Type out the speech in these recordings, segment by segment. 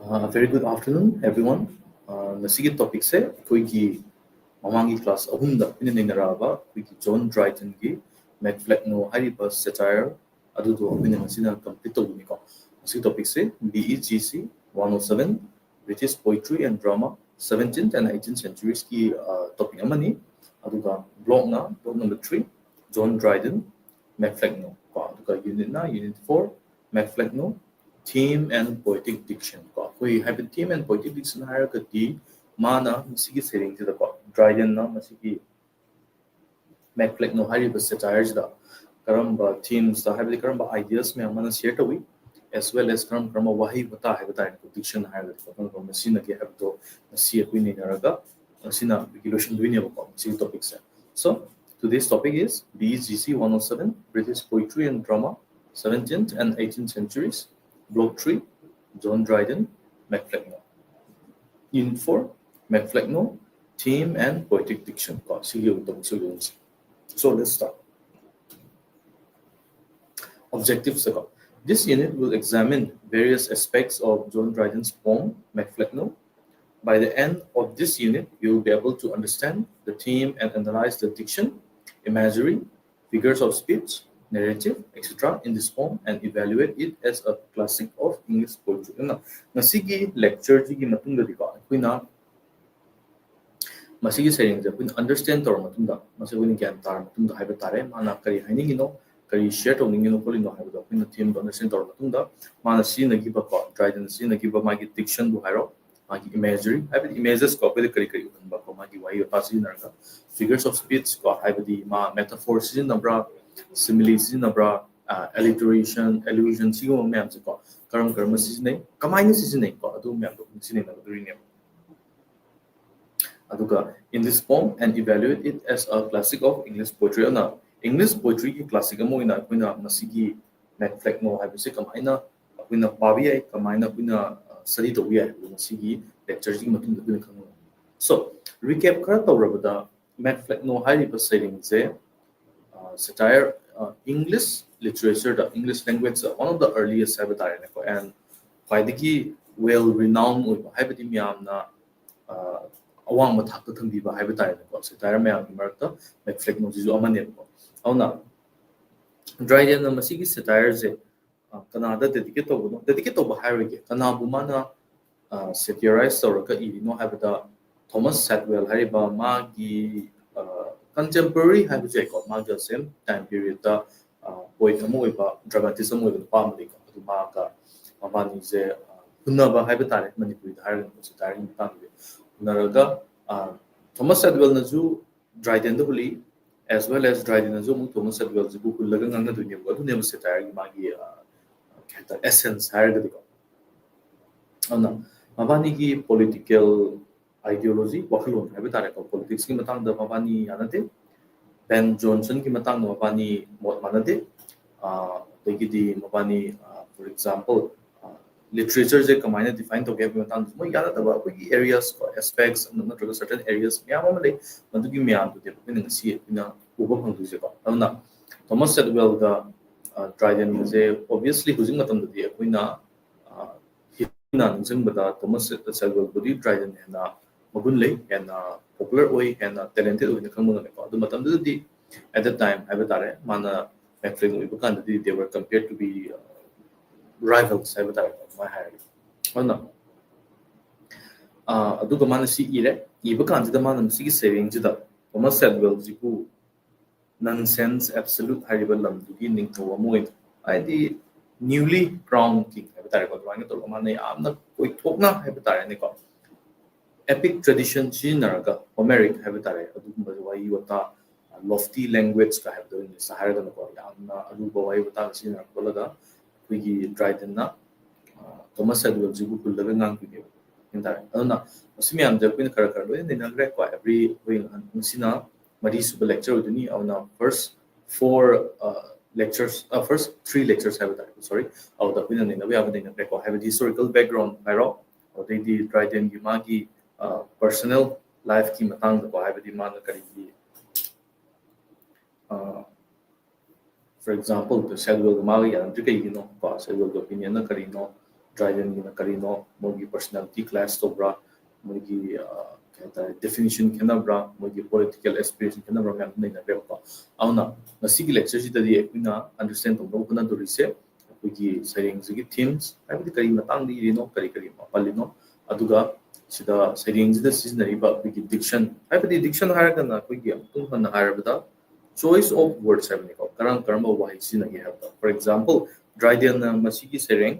Very good afternoon, everyone. Nasigi topic se koigi mamangi class ahumda pinninaraba koigi John Dryden gi Macfleckno hariba satire adudo pinninasina complete tobuniko. Nasigi topic se BEGC 107 British Poetry and Drama 17th and 18th centuries ki topic amani aduga block number 3 John Dryden Macfleckno aduga unit na unit 4 Macfleckno theme and poetic diction ko we have a theme and poetic diction hierarchy mana masigi sering the ko Dryden na masigi Macfleckno hariba satires da karamba themes da have the karamba ideas me mana share to we as well as karamba wahi bata hai bata diction hierarchy ko karamba masina ke have to masi ko ni naraga masina regulation duine ko masi topics so today's topic is BGC 107 British Poetry and Drama 17th and 18th centuries Block 3, John Dryden, Macfleckno. Unit 4, Macfleckno, Theme and Poetic Diction. So let's start. Objectives. This unit will examine various aspects of John Dryden's poem, Macfleckno. By the end of this unit, you will be able to understand the theme and analyze the diction, imagery, figures of speech, narrative, etc. in this poem and evaluate it as a classic of English poetry. Nasigi lecture gi matungda diko kuina masigi saying je kuina understand tor matungda masigi gyan tar matungda haiba tare mana kari hainingino kari share to ningino kolino haiba kuina theme to understand tor matungda mana si nagi ba ko Dryden si nagi ba magi diction bu hairo magi imagery haiba images ko pede kari ba ko magi wai pasi narga figures of speech ko haiba di ma metaphors in nabra similes nabra alliteration allusion sigo myam se ko karam karma sisne kamaina sisne ko adu myam to sisne na green aduga in this poem and evaluate it as a classic of English poetry na English poetry ki classic mo ina kuina masigi Macfleckno haiba se kamaina kuina pabi ai kamaina kuina study to we ai masigi lecture ji matung kuina khang so recap kara tawrabada Macfleckno haiba saying je satire English literature, the English language, one of the earliest habitat and quite well renowned with habit na awang matak to thumbi ba habitat satire mayam marta Macfleckno jisu amane ko auna Dryden na masigi satire je Canada dedicate to ba hairige kana bumana satirize toraka irino habita Thomas Sadwell hariba magi contemporary have to ko maga same time period da poet mo iba dramatism mo iba family ko to maga mabani je hunaba have tare manipuri har ko tare ni family naraga Thomas Sadwell na ju Dryden huli as well as Dryden na ju mo Thomas Sadwell ju ku laga ngana dunya ko dunya se tare magi kata essence har ga ko ana mabani ki political ideology wahlon have tare ko politics ki matang da mabani anate Ben Johnson ki matang no mabani mot manade degi mabani for example literature je kamaina define to ge matang mo yada da ba ki areas ko aspects not certain areas myam amale mandugi myam to de pin si na uba phang du je ko na Thomas Sadwell da Dryden je obviously hujing matam da de kuina na nung bada Thomas Sadwell body Dryden na magun lay and popular way and talented way na kang mga ko adu matam di at that time have tare mana Macfleckno iba kan they were compared to be rivals have tare my higher ona adu ka mana si ire iba kan da mana si saving da Thomas Sadwell jiku nonsense absolute hariba lam du gi ning to mo ai di newly crowned king have tare ko wang to mana amna koi thokna have tare ne ko epic tradition chinaraga Homeric have tare adu wai wata lofty language ka have doing is higher than ko yamna alu bawai wata chinara kolaga kuigi Dryden na Thomas Sadwell jibu kullaga ngang kuigi indare aduna simyam ja kuin kar lo ni nagre ko every wing sina mari super lecture uduni awna first four lectures first three lectures have that sorry aw da kuin ni na we have the ko have the historical background pyro or the Dryden gi magi personal life ki matang ko have the man kari for example the Sadwell magi and Sadwell opinion na kari no Dryden gina karino mogi personality class tobra mogi kata definition kenabra mogi political aspiration kenabra mem naina beba auna nasigi lecture si tadi ekuna understand tong bokuna dorise mogi saying sigi themes abdi kari matang di rino kari mapalino aduga sida saying sida seasonariba mogi diction abdi diction haragana mogi tung hana harabada choice of words have niko karamba wahi sinagi have for example Dryden masigi saying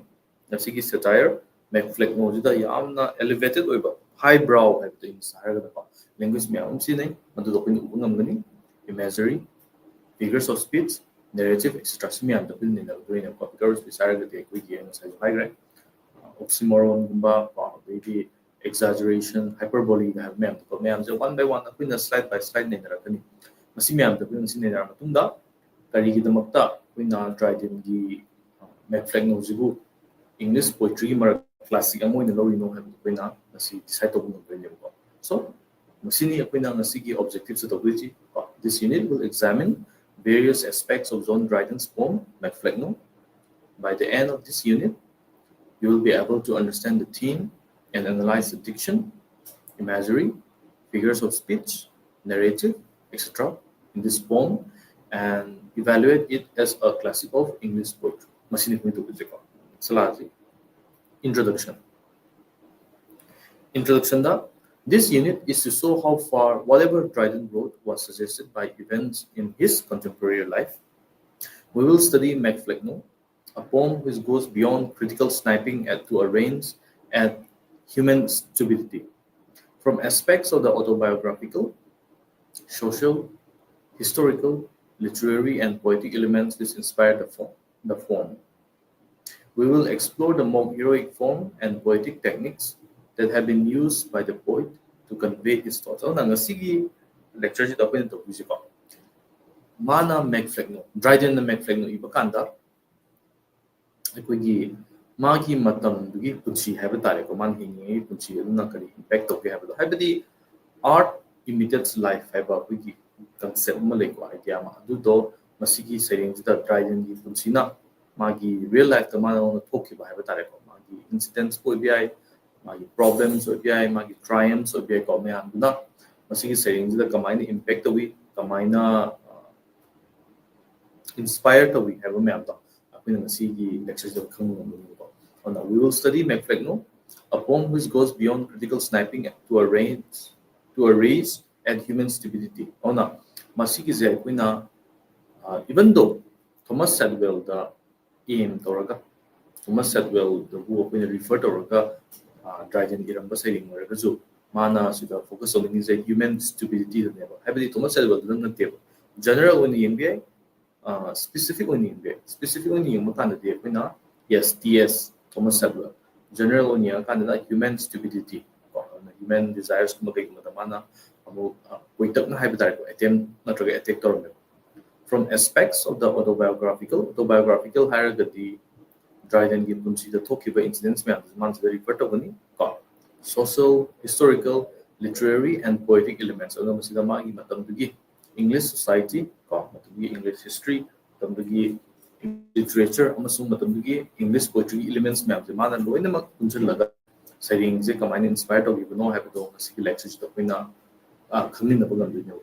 nasigi satire McFleck mojida yamna elevated oiba high brow have the inside the language myam sinai adu dokuni ubungamgani imagery figures of speech narrative etc myam the building of doing a because beside the equi game as high right oxymoron gumba maybe exaggeration hyperbole have myam ko myam so one by one apina slide by slide ne rakani masi myam the building sinai na matunda kari gi damakta kuina Dryden gi McFleck nojibu English poetry mar classic amoy na lori no have koina nasi decide to no pwede ko so masini koina nasi gi objectives to which this unit will examine various aspects of John Dryden's poem McFleck no by the end of this unit you will be able to understand the theme and analyze the diction imagery figures of speech narrative etc in this poem and evaluate it as a classic of English poetry masini ko to ko Salazi. Introduction. This unit is to show how far whatever Dryden wrote was suggested by events in his contemporary life. We will study McFleck no, a poem which goes beyond critical sniping to a range at human stupidity. From aspects of the autobiographical, social, historical, literary, and poetic elements which inspired the form. We will explore the more heroic form and poetic techniques that have been used by the poet to convey his thoughts. Ang ngasigi lecture si tapos nito busy pa. Mana McFleck no, Dryden na McFleck no iba kanda. Ako'y magi matam dugi punsi have tare ko man hingi punsi na kari impact okay have have the art imitates life have ako'y concept malay ko idea ma do masigi saying the Dryden gi punsi na magi real life the man on talk about have tare ko magi incidents ko bi magi problems ko bi magi triumphs ko bi ko me anduna masigi saying the kamai impact we kamai na inspired we have me anda apina masigi lectures of khang ko on we will study McFleck no a poem which goes beyond critical sniping to a race at human stupidity ona masigi je kuina even though Thomas Sadwell the aim toraga Thomas Sadwell the who we refer toraga Dryden iramba saying oraga so mana sida focus on is a human stupidity the never have the Thomas Sadwell the table general when the MBA specific when the MBA specific when the mutanda de kuina yes TS Thomas Sadwell general when the kind of human stupidity human desires kuma kai kuma mana amu koitak na have that attempt natraga attack toraga from aspects of the autobiographical hierarchy Dryden gi punsi the thokiba incidents me man very patogani ka social historical literary and poetic elements along with the magi matam dugi English society ka matam dugi English history matam dugi literature amasung matam dugi English poetry elements me man loina mak punsil laga saying je kamani inspired of you know have to see lectures to kuina khangin na program du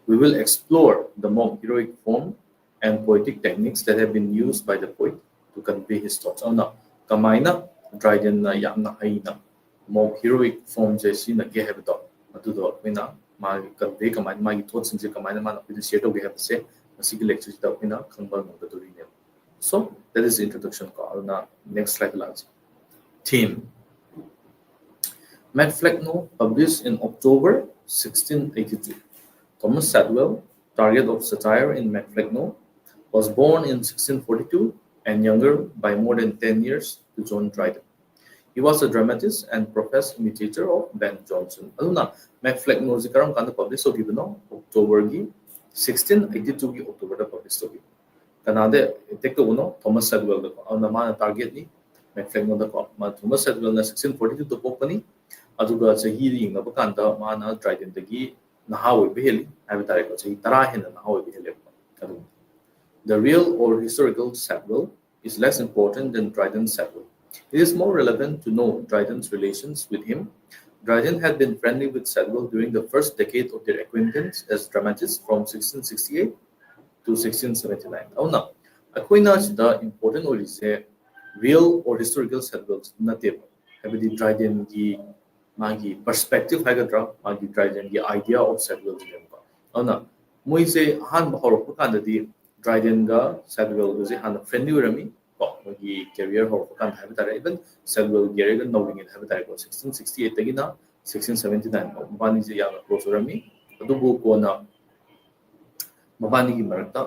we will explore the more heroic form and poetic techniques that have been used by the poet to convey his thoughts. Oh no, kamaina Dryden na yamna haina more heroic form jesi na ge have dog. Atu do kuina ma convey kamaina ma thoughts in je kamaina ma na share to ge have say masigi lecture da kuina khangba no da duri ne. So that is the introduction ko. Na next slide lance. Theme. McFleck no published in October 1682. Thomas Sadwell, target of satire in McFleck no, was born in 1642 and younger by more than 10 years to John Dryden. He was a dramatist and professed imitator of Ben Jonson. Aduna McFleck no zikaram kanda publish so given October gi 1682 gi October da publish so gi. Kanade tekto uno Thomas Sadwell da na mana target ni McFleck no da ko ma Thomas Sadwell na 1642 to company aduga sahi ri na bakanda mana Dryden da gi nahawi beheli have tare ko sahi tara hen nahawi beheli adu the real or historical Sadwell is less important than Dryden's Sadwell. It is more relevant to know Dryden's relations with him. Dryden had been friendly with Samuel during the first decade of their acquaintance as dramatist from 1668 to 1679. Now, ꯑꯩꯈꯣꯏꯅ ꯁꯤꯗ important ꯑꯣꯏꯔꯤꯁꯦ real or historical Samuels ꯅꯠꯇꯦꯕ ꯍꯥꯏꯕꯗꯤ ꯗ꯭ꯔꯥꯏꯗꯦꯟꯒꯤ ꯃꯥꯒꯤ perspective ꯍꯥꯏꯒꯗ꯭ꯔꯥ ꯃꯥꯒꯤ ꯗ꯭ꯔꯥꯏꯗꯦꯟꯒꯤ idea of Samuelsꯅꯦꯕꯀꯣ ꯑꯗꯨꯅ ꯃꯣꯏꯁꯦ ꯑꯍꯥꯟꯕ ꯍꯧꯔꯛꯄ ꯀꯥꯟꯗꯗꯤ ꯗ꯭ꯔꯥꯏꯗꯦꯟꯒ ꯁꯦꯗꯋꯦꯜꯒꯁꯦ ꯍꯥꯟꯅ ꯐ꯭ꯔꯦꯟꯂꯤ ꯑꯣꯏꯔꯝꯃꯤ ꯀꯣ ꯃꯣꯏꯒꯤ ꯀꯦꯔꯤꯌꯔ ꯍꯧꯔꯛꯄ ꯀꯥꯟꯗ ꯍꯥꯏꯕ ꯇꯥꯔꯦ ꯏꯚꯟ ꯁꯦꯗꯋꯦꯜꯒꯤ ꯀꯦꯔꯤꯌꯔꯒ ꯅꯧꯔꯤꯉꯩꯗ ꯍꯥꯏꯕ ꯇꯥꯔꯦꯀꯣ 1668ꯗꯒꯤꯅ 1679 ꯐꯥꯎ ꯃꯕꯥꯅꯤꯁꯦ ꯌꯥꯝꯅ ꯀ꯭ꯂꯣꯖ ꯑꯣꯏꯔꯝꯃꯤ ꯑꯗꯨꯕꯨ ꯀꯣꯟꯅ ꯃꯕꯥꯅꯤꯒꯤ ꯃꯔꯛꯇ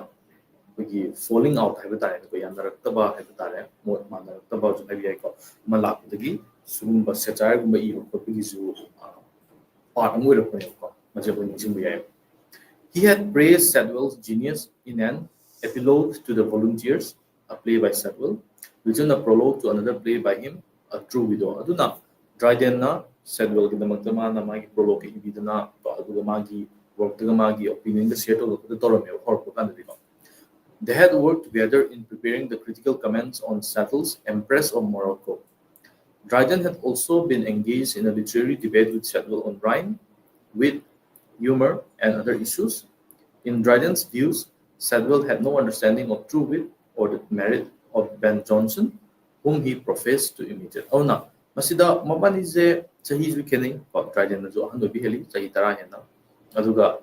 ꯑꯩꯈꯣꯏꯒꯤ ꯐꯣꯂꯤꯡ ꯑꯥꯎꯠ ꯍꯥꯏꯕ ꯇꯥꯔꯦ ꯑꯩꯈꯣꯏ ꯌꯥꯅꯔꯛꯇꯕ ꯍꯥꯏꯕ ꯇꯥꯔꯦ ꯃꯣꯠ ꯃꯥꯟꯅꯔꯛꯇꯕꯁꯨ ꯍꯥꯏꯕ ꯌꯥꯏꯀꯣ ꯑꯃ ꯂꯥꯛꯄꯗꯒꯤ ꯁꯤꯒꯨꯝꯕ ꯁꯦꯇꯥꯌꯔꯒꯨꯝꯕ ꯏꯕ ꯈꯣꯠꯄꯒꯤꯁꯨ ꯄꯥꯔꯠ ꯑꯃ ꯑꯣꯏꯔꯛꯄꯅꯦꯕꯀꯣ ꯃꯁꯤ ꯑꯩꯈꯣꯏ ꯅꯤꯡꯁꯤꯡꯕ ꯌꯥꯏ. He had praised Shadwell's genius in an epilogue to the Volunteers, a play by Shadwell, written a prologue to another play by him, A True Widow. Aduna Drydenna Shadwellꯒꯤꯗꯃꯛꯇ ꯃꯥꯅ ꯃꯥꯒꯤ prologue ꯏꯕꯤꯗꯅ ꯑꯗꯨꯒ ꯃꯥꯒꯤ workꯇꯒ ꯃꯥꯒꯤ opinionꯒ share ꯇꯧꯔꯛꯄꯗ ꯇꯧꯔꯝꯃꯦꯕ ꯍꯧꯔꯛꯄ ꯀꯥꯟꯗꯗꯤꯀꯣ. They had worked together in preparing the critical comments on Sattle's Empress of Morocco. Dryden had also been engaged in a literary debate with Shadwell on rhyme, wit, humor, and other issues. In Dryden's views, Shadwell had no understanding of true wit or the merit of Ben Jonson, whom he professed to imitate. Oh, na, masida mabanize chahi ju kenai, Dryden na jo ahand obi heli chahi tara hena. Aduga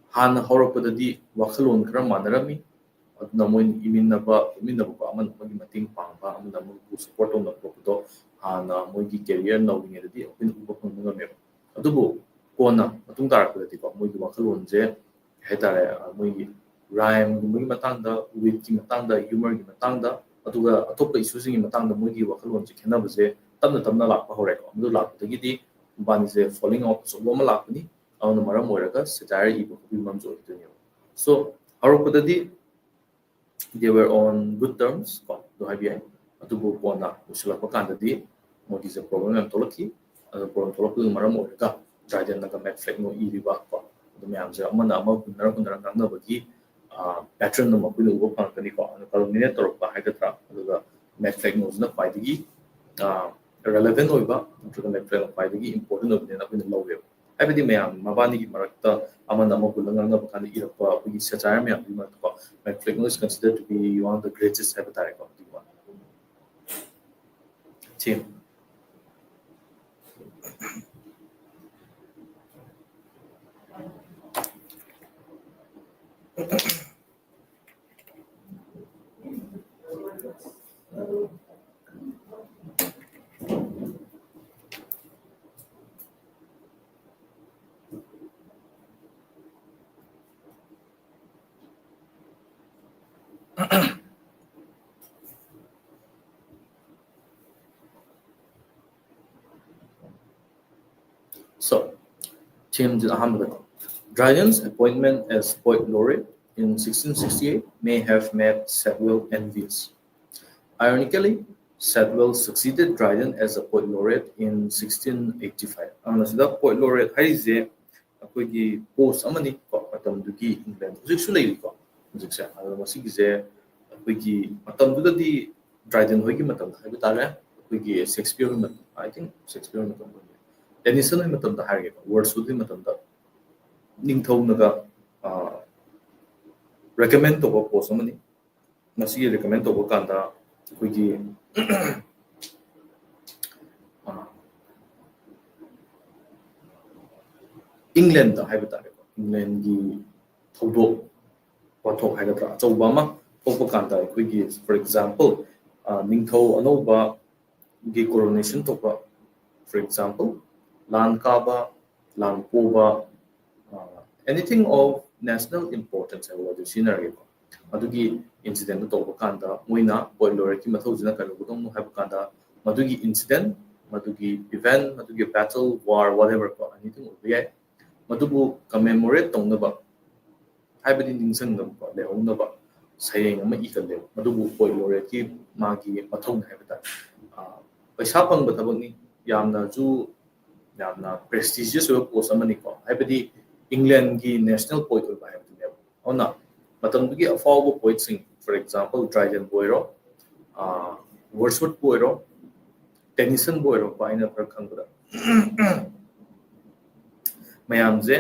han haurakpadadi wakhalon khara manarami. ꯑꯗꯨꯅ ꯃꯣꯏꯅ ꯏꯃꯤꯟꯅꯕꯀꯣ ꯑꯃꯅ ꯑꯃꯒꯤ ꯃꯇꯦꯡ ꯄꯥꯡꯕ ꯑꯃꯅ ꯑꯃꯕꯨ support ꯇꯧꯅꯕ ꯈꯣꯠꯄꯗꯣ ꯍꯥꯟꯅ ꯃꯣꯏꯒꯤ ꯀꯦꯔꯤꯌꯔ ꯅꯧꯔꯤꯉꯩꯗꯗꯤ ꯑꯩꯈꯣꯏꯅ ꯎꯕ ꯐꯪꯕ ꯉꯝꯃꯦꯕ ꯑꯗꯨꯕꯨ ꯀꯣꯟꯅ ꯃꯇꯨꯡ ꯇꯥꯔꯛꯄꯗꯗꯤꯀꯣ ꯃꯣꯏꯒꯤ ꯋꯥꯈꯜꯂꯣꯟꯁꯦ ꯍꯥꯏꯇꯥꯔꯦ ꯃꯣꯏꯒꯤ ꯔꯥꯏꯝꯒꯨꯝꯕꯒꯤ ꯃꯇꯥꯡꯗ ꯋꯤꯠꯀꯤ ꯃꯇꯥꯡꯗ ꯍ꯭ꯌꯨꯃꯔꯒꯤ ꯃꯇꯥꯡꯗ ꯑꯗꯨꯒ ꯑꯇꯣꯞꯄ ꯏꯁꯨꯁꯤꯡꯒꯤ ꯃꯇꯥꯡꯗ ꯃꯣꯏꯒꯤ ꯋꯥꯈꯜꯂꯣꯟꯁꯦ ꯈꯦꯠꯅꯕꯁꯦ ꯇꯞꯅ ꯇꯞꯅ ꯂꯥꯛꯄ ꯍꯧꯔꯦꯀꯣ ꯑꯗꯨ ꯂꯥꯛꯄꯗꯒꯤꯗꯤ ꯃꯕꯥꯅꯤꯁꯦ ꯐꯣꯂꯤꯡ ꯑꯥꯎꯠ ꯑꯆꯧꯕ ꯑꯃ ꯂꯥꯛꯄꯅꯤ ꯑꯗꯨꯅ ꯃꯔꯝ ꯑꯣꯏꯔꯒ ꯁꯦꯇꯥꯌꯔ ꯏꯕ ꯈꯣꯠꯄꯒꯤ ꯃꯔꯝꯁꯨ ꯑꯣꯏꯗꯣꯏꯅꯦꯕ ꯁꯣ ꯍꯧꯔꯛꯄꯗꯗꯤ they were on good terms ꯀꯣ ꯑꯗꯨ ꯍꯥꯏꯕ ꯌꯥꯏ ꯑꯗꯨꯕꯨ ꯀꯣꯟꯅ ꯂꯣꯏꯁꯤꯜꯂꯛꯄ ꯀꯥꯟꯗꯗꯤ ꯃꯣꯏꯒꯤꯁꯦ ꯄ꯭ꯔꯣꯕ꯭ꯂꯦꯝ ꯌꯥꯝ ꯊꯣꯛꯂꯛꯈꯤ ꯑꯗꯨ ꯄ꯭ꯔꯣꯕ꯭ꯂꯦꯝ ꯊꯣꯛꯂꯛꯄꯗꯨꯅ ꯃꯔꯝ ꯑꯣꯏꯔꯒ ꯗ꯭ꯔꯥꯏꯗꯦꯟꯅꯒ ꯃꯦꯠꯐ꯭ꯂꯦꯛꯅꯣ ꯏꯔꯤꯕ ꯀꯣ ꯑꯗꯨ ꯃꯌꯥꯝꯁꯦ ꯑꯃꯅ ꯑꯃ ꯍꯨꯟꯅꯔ ꯉꯥꯡꯅꯕꯒꯤ ꯄꯦꯇꯔꯟ ꯑꯃ ꯑꯩꯈꯣꯏꯅ ꯎꯕ ꯐꯪꯉꯛꯀꯅꯤꯀꯣ ꯑꯗꯨ ꯀꯜꯃꯤꯅꯦꯠ ꯇꯧꯔꯛꯄ ꯍꯥꯏꯒꯗ꯭ꯔꯥ ꯑꯗꯨꯒ ꯃꯦꯠꯐ꯭ꯂꯦꯛꯅꯣꯁꯤꯅ ꯈ꯭ꯋꯥꯏꯗꯒꯤ ꯔꯦꯂꯦꯚꯦꯟ ꯑꯣꯏꯕ ꯅꯠꯇ꯭ꯔꯒ ꯃꯦꯠꯐ꯭ꯂꯦꯛꯅ ꯈ꯭ꯋꯥꯏꯗꯒꯤ ꯏꯝꯄꯣꯔꯇꯦꯟ ꯑꯣꯏꯕꯅꯦꯅ ꯑꯩꯈꯣꯏꯅ ꯂꯧꯋꯦꯕ ꯍꯥꯏꯕꯗꯤ ꯃꯌꯥꯝ ꯃꯕꯥꯅꯤꯒꯤ ꯃꯔꯛꯇ ꯑꯃꯅ ꯑꯃ ꯍꯨꯜꯂ ꯉꯥꯡꯅꯕ ꯀꯥꯟꯗ ꯏꯔꯛꯄ ꯑꯩꯈꯣꯏꯒꯤ ꯁꯦꯇꯥꯌꯔ ꯃꯌꯥꯝꯗꯨꯒꯤ ꯃꯔꯛꯇꯀꯣ Macflecknoe is considered to be one of the greatest haiba tareko diba team. So, James Ahmed. Dryden's appointment as poet laureate in 1668 may have made Samuel envious. Ironically, Sadwell succeeded Dryden as a poet laureate in 1685. Anasida poet laureate haise akoigi post amani ko matamdugi England hujiksu leiriko hujikse ado masigise akoigi matamdudadi Dryden hoigi matamda haiba tare akoigi Shakespeare I think Shakespeare matamda Tennyson hoigi matamda haige Wordsworth matamda ningthaunaga recommend to post amani masi recommend to kanda ꯑꯩꯈꯣꯏꯒꯤ England ꯍꯥꯏꯕ ꯇꯥꯔꯦꯀꯣ ꯏꯪꯂꯦꯟꯒꯤ ꯊꯧꯗꯣꯛ ꯋꯥꯊꯣꯛ ꯍꯥꯏꯒꯗ꯭ꯔꯥ ꯑꯆꯧꯕ ꯑꯃ ꯊꯣꯛꯄ ꯀꯥꯟꯗ ꯑꯩꯈꯣꯏꯒꯤ ꯐꯣꯔ ꯑꯦꯛꯖꯥꯝꯄꯜ ꯅꯤꯡꯊꯧ ꯑꯅꯧꯕꯒꯤ ꯀꯣꯔꯣꯅꯦꯁꯟ ꯊꯣꯛꯄ ꯐꯣꯔ ꯑꯦꯛꯖꯥꯝꯄꯜ ꯂꯥꯟ ꯀꯥꯕ ꯂꯥꯟ ꯄꯣꯕ anything of national importance ꯍꯥꯏꯕ ꯋꯥꯔꯗ ꯁꯤꯖꯤꯟꯅꯔꯒꯦꯀꯣ ꯑꯗꯨꯒꯤ ꯏꯟꯁꯤꯗꯦꯟꯠ ꯇꯧꯕ ꯀꯥꯟꯗ ꯃꯣꯏꯅ ꯄꯣꯏꯠ ꯂꯣꯏꯔꯛꯀꯤ ꯃꯊꯧꯁꯤꯅ ꯀꯩꯗꯧꯒꯗꯧꯅꯣ ꯍꯥꯏꯕ ꯀꯥꯟꯗ ꯃꯗꯨꯒꯤ ꯏꯟꯁꯤꯗꯦꯟꯠ ꯃꯗꯨꯒꯤ ꯏꯚꯦꯟꯠ ꯃꯗꯨꯒꯤ ꯕꯦꯇꯜ ꯋꯥꯔ ꯋꯥꯠꯑꯦꯚꯔ ꯀꯣ ꯑꯦꯅꯤꯊꯤꯡ ꯑꯣꯏꯕ ꯌꯥꯏ ꯃꯗꯨꯕꯨ ꯀꯃꯦꯃꯣꯔꯦꯠ ꯇꯧꯅꯕ ꯍꯥꯏꯕꯗꯤ ꯅꯤꯡꯁꯤꯡꯅꯕ ꯂꯩꯍꯧꯅꯕ ꯁꯩꯔꯦꯡ ꯑꯃ ꯏꯒꯜꯂꯦꯕ ꯃꯗꯨꯕꯨ ꯄꯣꯏꯠ ꯂꯣꯏꯔꯛꯀꯤ ꯃꯥꯒꯤ ꯃꯊꯧꯅꯤ ꯍꯥꯏꯕ ꯇꯥꯔꯦ ꯄꯩꯁꯥ ꯐꯪꯕ ꯊꯕꯛꯅꯤ ꯌꯥꯝꯅꯁꯨ ꯌꯥꯝꯅ ꯄ꯭ꯔꯦꯁꯇꯤꯖꯤꯌꯁ ꯑꯣꯏꯕ ꯄꯣꯁ ꯑꯃꯅꯤꯀꯣ ꯍꯥꯏꯕꯗꯤ ꯏꯪꯂꯦꯟꯒꯤ ꯅꯦꯁꯅꯦꯜ ꯄꯣꯏꯠ ꯑꯣꯏꯕ ꯍꯥꯏꯕꯗꯨꯅꯦꯕ ꯑꯗꯨꯅ ꯃꯇꯝꯗꯨꯒꯤ ꯑꯐꯥꯎꯕ ꯄꯣꯏꯠꯁꯤꯡ ꯐꯣꯔ ꯑꯦꯛꯖꯥꯝꯄꯜ ꯗ꯭ꯔꯥꯏꯗꯦꯟꯕꯨ ꯑꯣꯏꯔꯣ ꯋꯔdsworthꯄꯨ ꯑꯣꯏꯔꯣ technician boy ro pa ina par khangda mayam je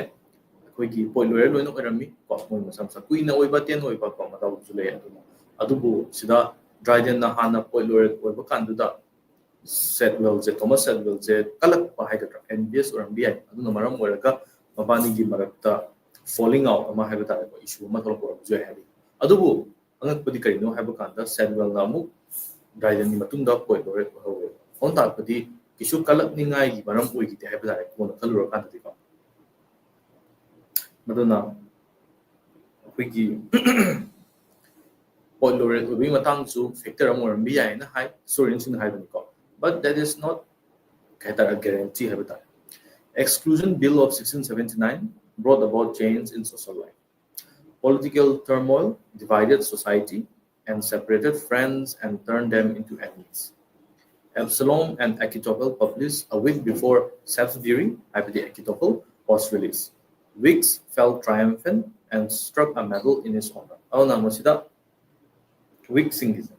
koi ki point lawyer loino karami ko moi masam sa kuina oiba ten oiba ko mata bu le adubu sida Dryden na hana point lawyer oiba kanduda Sedwell je Thomas Sedwell je kalak pa haidra NBS or MBI aduna maram oiraga mabani gi marakta falling out ama haibata ko issue ma thol ko je habi adubu angak padi karino haiba kanda Sedwell na mu Dryden ni matungda point lawyer ko hawe on ta padi kisu kalak ni ngai gi maram oi gi haibata ko na thalura kanda di ko maduna akhigi point lawyer ko bi matang su factor amor MBI na hai sorin sin haibani ko but that is not a guarantee habitat. Exclusion Bill of 1679 brought about change in social life. Political turmoil divided society and separated friends and turned them into enemies. Absalom and Achitophel published a week before Salisbury, Achitophel, was released. Wicks felt triumphant and struck a medal in his honor. Auna masida Wicks singis.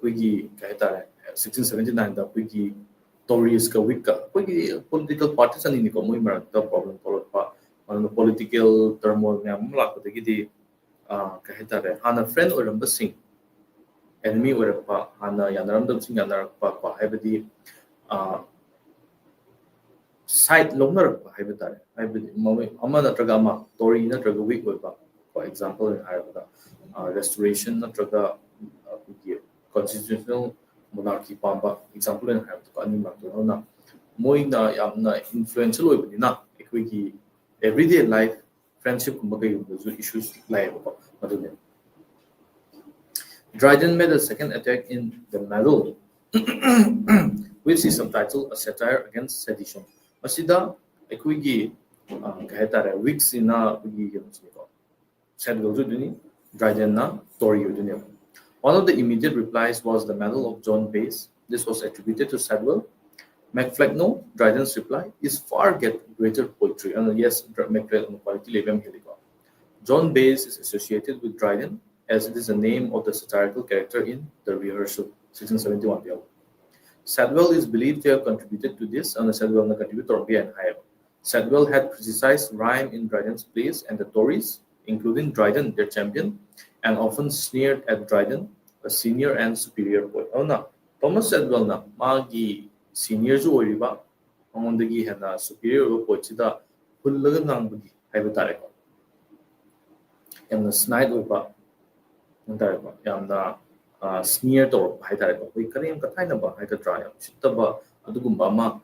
Wiki 1679 da wiki Tories ka wika wiki political parties ani ko moi mar da problem polot pa man political turmoil me am la ko de gi ka hetare hana friend or number sing enemy or pa hana yanaram dam sing yanar pa pa haibadi side longner pa haibadi haibadi moi ama na traga ma Tory na traga week or pa for example in haibada restoration na traga constitutional monarchy pamba example in have to ani mak to na moi na yamna influential oibani na ekoi everyday life friendship kumba kai issues like madune Dryden made a second attack in the medal which is subtitled a satire against sedition masida ekoi kahetare weeks ina gi said go to duni Dryden na Tory duni. One of the immediate replies was the medal of John Bayes. This was attributed to Sedwell. MacFlecknoe, Dryden's reply, is far greater poetry. And yes, MacFlecknoe quality leviam helico. John Bayes is associated with Dryden as it is the name of the satirical character in The Rehearsal, 1671. Sedwell is believed to have contributed to this, and Sedwell contributed to and Hayab. Sedwell had criticized rhyme in Dryden's plays and the Tories, including Dryden, their champion, and often sneered at Dryden, a senior and superior poet. Oh no, Thomas Sedwell na magi senior ju oriba, amondagi hena superior poet da hullaga ngangbagi haiba tare ko. Yamna snide oiba tare ko. Yamna sneer to hai tare ko. Koi kare yam kathai na ba hai ka try. Chitta ba adugumba ma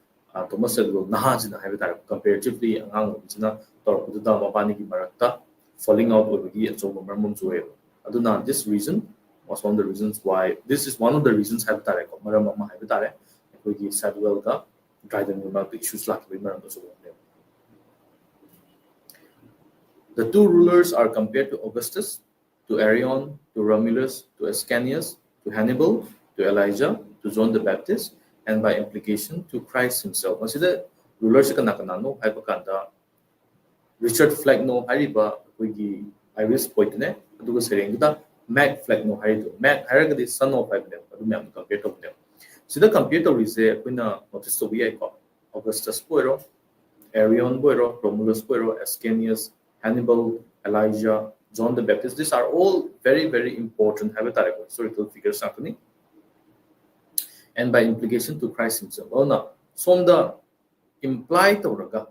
Thomas Sedwell nahajina haiba tare ko. Comparatively angang obisina tor kuda mabani gi marakta falling out obagi achoba marmum juwe. Aduna this reason was one of the reasons why this is one of the reasons have tare ko maram ma have tare ko gi Sedwell ka Dryden ma issues like maram so. The two rulers are compared to Augustus, to Arion, to Romulus, to Ascanius, to Hannibal, to Elijah, to John the Baptist, and by implication to Christ himself. Masida rulers ka nakanano hay pakanda Richard Flecknoe hariba ko gi Irish poet ne aduga serengda MacFlecknoe harido Mac haragadi son of Ibn adu me am compare to them sida compare to rise kuina notice to be ko Augustus poero Arion poero Romulus poero Ascanius Hannibal Elijah John the Baptist these are all very very important historical figures happening and by implication to Christ himself oh no from the implied oraga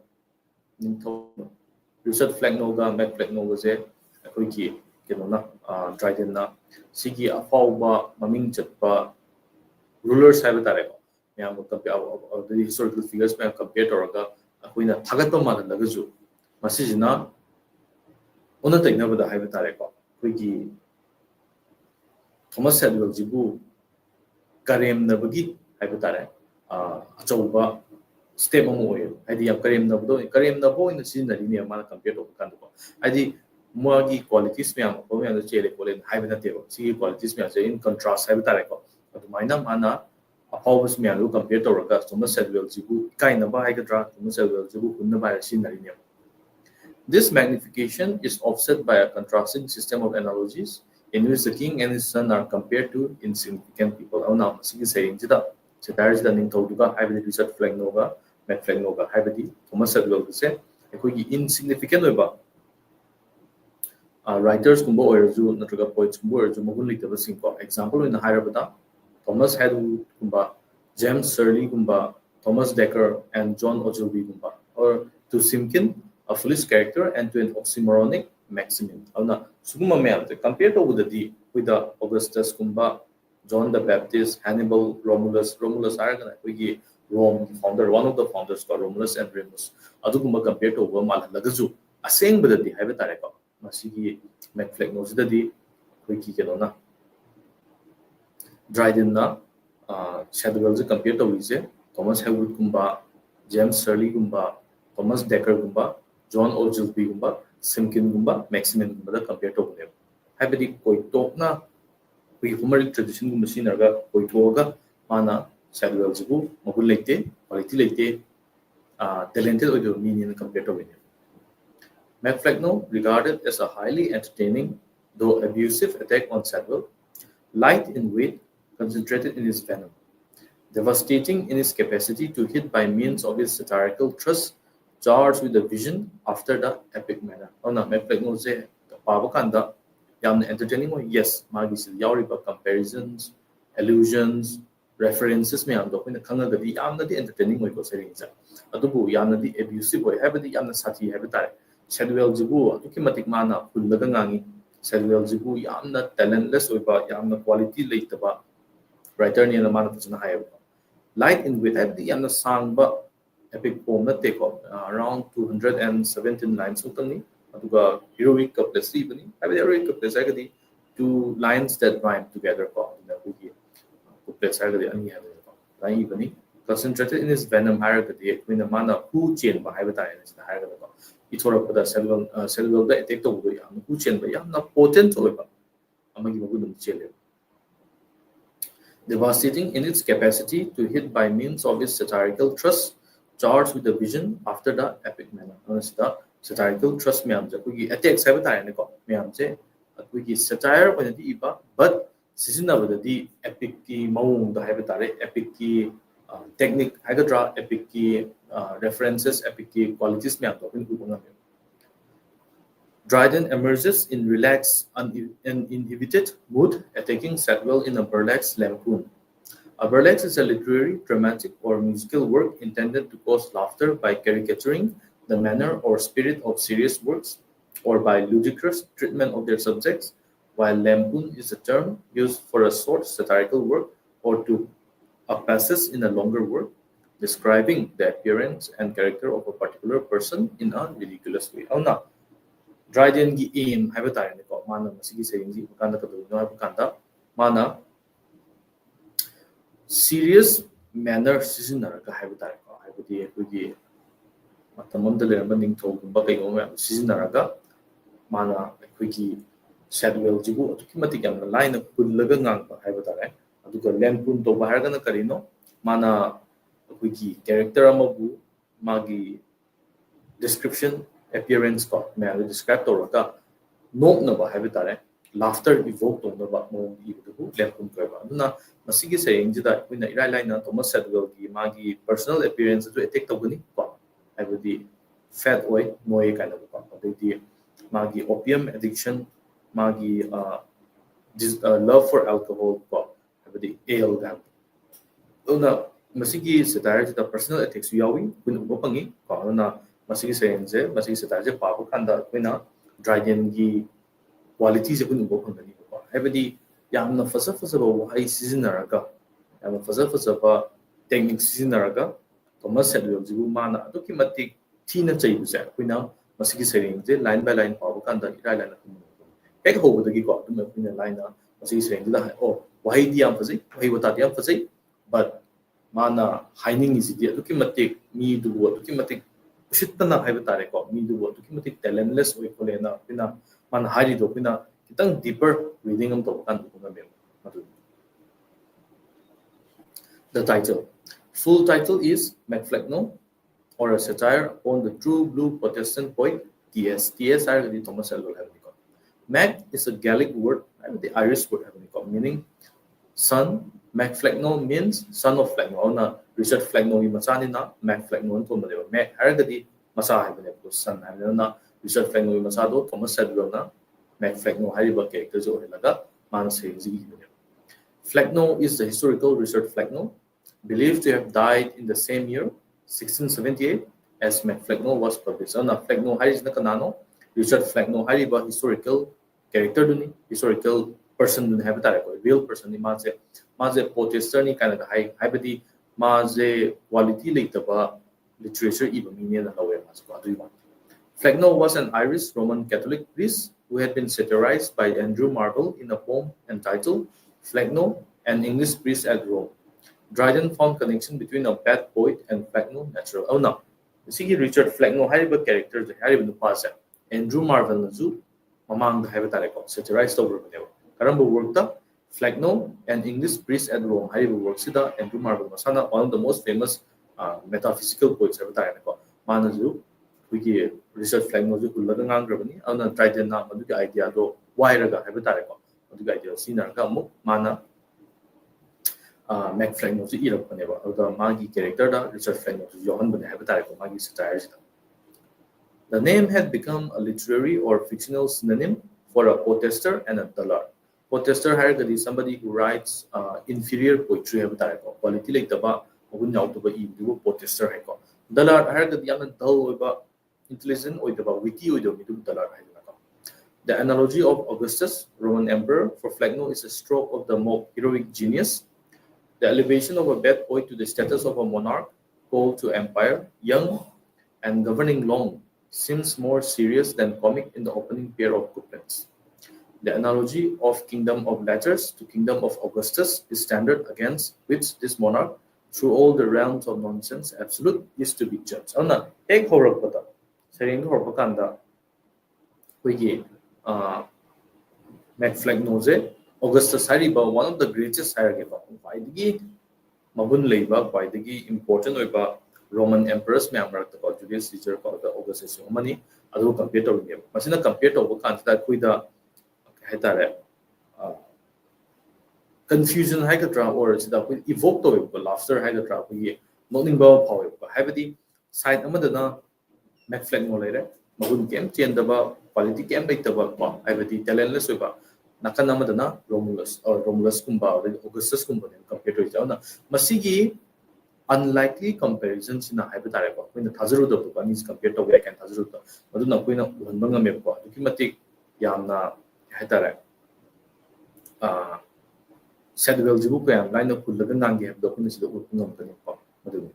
Richard Flecknoe ga MacFlecknoe was a akoigi kenona Dryden na sigi afauba maming chatpa rulers have tare ko yam compare the historical figures me compare oraga akoina thagatpa ma lagaju masijina ona taina bada have tare ko akoigi Thomas Sedwell jibu karem na bagi have tare achauba step mo oil id yam karem na bo in sinari ni amana compare to kan ko id moagi qualities me am ko me and chele ko len have na tebo si qualities me in contrast have tare ko adumaina mana apawus me alu compare to raga Thomas Sedwell jibu kaina ba hai ka dra Thomas Sedwell jibu kunna ba sinari ni This magnification is offset by a contrasting system of analogies in which the king and his son are compared to insignificant people. Now, saying satire is the Ningthoduga, Hybrid Richard Flagnoga, Matt Flagnoga, Hybrid, Thomas Sedwell to say, insignificant writers kumba oiraju natraga poets kumba oiraju magun leitaba singko example in hairabada Thomas Hedwood kumba James Surley kumba Thomas Dekker and John Ogilvy kumba or to Simkin a foolish character and to an oxymoronic maximin avna suguma mayamte compared to with the Augustus kumba John the Baptist Hannibal Romulus aragana wigi Rome founder one of the founders called Romulus and Remus adugumba compared to over malagazu aseng badadi haiba tareko masigi McFlagno sidadi wiki kenona Dryden na Shadwell se compare to wise Thomas Heywood kumba James Surley kumba Thomas Dekker kumba John Ogilvy kumba Simkin kumba Maximin kumba da compare to ne habidi koi tokna we Homeric tradition kumba sinarga koi toga mana Shadwell jibu magul leite quality leite talented oido meaning compare to ne McFlagno, regarded as a highly entertaining, though abusive attack on Shadwell, light in weight, concentrated in his venom, devastating in his capacity to hit by means of his satirical thrust, charged with a vision after the epic manner. McFlagno say, Pavakanda, yamna entertaining, yes, Magis Yauriba comparisons, allusions, references, me and the Kanga, the yamna the entertaining way was saying that. Adubu yamna the abusive way, have the yamna sati have a Shadwell jibu adukimatik mana pullaga ngangi Shadwell jibu yamna talentless oiba yamna quality leitaba writer ni na mana fazana hayaba light in with the yamna sangba epic poem na take off around 217 lines utangni aduga heroic couplet bani have the heroic couplet agadi two lines that rhyme together ko na bugi couplets agadi ani ha line bani concentrated in his venom hierarchy when the mana who chain ba hayaba ta na hierarchy Ithorappada Shadwell the attack to go yam who chen ba yam na potent oiba amagi magudum chele devastating in its capacity to hit by means of its satirical thrust charged with the vision after the epic manner the satirical thrust myam ja kugi attacks have ta ne ko myam je kugi satire when the iba but seasonal the epic ki maung da have ta epic ki technique hagadra epic ki references epic ki qualities में आते हैं Dryden emerges in relaxed uninhibited mood attacking Shadwell in a burlesque lampoon. A burlesque is a literary, dramatic or musical work intended to cause laughter by caricaturing the manner or spirit of serious works or by ludicrous treatment of their subjects, while lampoon is a term used for a short satirical work or to a passage in a longer work describing the appearance and character of a particular person in a ridiculous way. Now, Dryden gi aim haiba tare ne ko mana masigi saying ji kanda ka do no haiba kanda mana serious manner seasonal ka haiba tare ko haiba di kugi matamam da leramba ning thol gumba kai go ma seasonal ka mana kugi Shadwell jibu automatic yam line of pullaga ngang ba haiba tare aduga lampoon to bahar kana karino mana kugi character amabu magi description appearance ko may describe to raka nok na ba have tare laughter evoke to na ba mo ibu lampoon ko ba na masigi saying jida kuina irai line na Thomas Shadwell gi magi personal appearance to attack to gani ko have the fat oil noy kind of ko the magi opium addiction magi love for alcohol ko have the ale gam na masigi satire the personal ethics yawi kun ubo pangi ko na masigi saying je masigi satire je pa ko kanda kuina Dryden gi quality je kun ubo pangani ko habidi yamna fasa ba wai seasonaraga yamna fasa ba technique seasonaraga Thomas Shadwell jibu mana aduki matik thina chaibu se kuina masigi saying je line by line pa ko kanda ira line ko ek ho bodagi ko dum kuina line na masigi saying da oh wai di am fazai wai wata di am fazai but mana hiding is the aduki matik me do aduki matik ushitna haiba tare ko me do aduki matik talentless oi ko lena pina man hari do pina kitang deeper reading am to kan ko na be the title full title is McFlagno or a satire upon the true blue Protestant poet TS ꯍꯥꯏꯔꯒꯗꯤ Thomas ꯑꯦꯜꯋꯥ ꯍꯥꯏꯕꯅꯤꯀꯣ. Mac is a Gaelic word ꯍꯥꯏꯕꯗꯤ Irish word ꯍꯥꯏꯕꯅꯤꯀꯣ, meaning son. Mac Flecknoe means son of Flecknoe. ꯑꯗꯨꯅ Richard Flecknoeꯒꯤ ꯃꯆꯥꯅꯤꯅ Mac Flecknoe ꯊꯣꯟꯕꯅꯦꯕ. Mac ꯍꯥꯏꯔꯒꯗꯤ ꯃꯆꯥ ꯍꯥꯏꯕꯅꯦꯕ, son ꯍꯥꯏꯕꯅꯤꯅ Richard Flecknoeꯒꯤ ꯃꯆꯥꯗꯣ Thomas Sedgwellꯅ Mac Flecknoe ꯍꯥꯏꯔꯤꯕ ꯀꯦꯔꯦꯛꯇꯔꯁꯦ ꯑꯣꯏꯍꯜꯂꯒ ꯃꯥꯅ ꯁꯩꯔꯦꯡꯁꯤ ꯏꯕꯅꯦꯕ. Flecknoe is the historical Richard Flecknoe, believed to have died in the same year, 1678, as Mac Flecknoe was published. ꯑꯗꯨꯅ Flecknoe ꯍꯥꯏꯔꯤꯁꯤꯅ ꯀꯅꯥꯅꯣ? Richard Flecknoe ꯍꯥꯏꯔꯤꯕ historical character-ꯗꯨꯅꯤ, historical person-ꯗꯨꯅꯤ ꯍꯥꯏꯕ ꯇꯥꯔꯦꯀꯣ, real person-ꯅꯤ माजे पोटेस्टरनी कायदा हाइबदी माजे क्वालिटी लेतबा literature इबा मीनियन लवे मासको अदुई one. Flecknoe was an Irish Roman Catholic priest who had been satirized by Andrew Marvell in a poem entitled Flecknoe, an English priest at Rome. Dryden found connection between a bad poet and Flecknoe natural. Oh no, sigi Richard Flecknoe hariba character je hariba nupa se Andrew Marvell na ju mamang da haiba tare ko satirized over bane karamba work ta Flecknoe, an English priest at Rome, hariba work sida Andrew Marvell masana one of the most famous metaphysical poets haiba tare ko mana ju wiki Richard Flecknoe ju kullaga ngangrabani ana Dryden na madu ki idea do wairaga haiba tare ko madu idea sinarga amu mana Mac Flecknoe से इरपनेबा अदा मागी character दा Richard Flecknoe से योहन बने हबे तारे को मागी satire से. The name had become a literary or fictional synonym for a protester and a dullard. Protester hierarchy is somebody who writes inferior poetry hबे तारे को quality like दबा अगुन याउ दबा इबु protester है को. Dullard hierarchy याना dull ओइबा intelligent ओइदबा witty ओइदबा Midu dullard है को. The analogy of Augustus, Roman emperor, for Flecknoe is a stroke of the mob heroic genius. The elevation of a bad poet to the status of a monarch, called to empire, young and governing long, seems more serious than comic in the opening pair of couplets. The analogy of kingdom of letters to kingdom of Augustus is standard against which this monarch, through all the realms of nonsense absolute, is to be judged. Ana ek horakpada, sering horakanda, wiki Mac Flecknoe Augustus hariba one of the greatest hierarchy kwaidagi magun leiba kwaidagi important oiba Roman emperors me amrak ko Julius Caesar ko the Augustus mani adu compare to ne masina compare to kan ta kuida haitare confusion haigatra or sida ku evoke to laughter haigatra ku ye nothing ba power haibadi side amadana Mac Flecknoe leire magun kem chendaba quality kem leitaba ko haibadi talentless oiba nakan amadana Romulus kumba Augustus kumba compare to each other masigi unlikely comparison sina haiba tare ko when thazaru da ko ni compare to we can thazaru da maduna koina uhanba ngame ko dukimatik yamna haitare Sedgwill jibu ko yam line of kullaga nangi have the kunis the ngam tani ko madu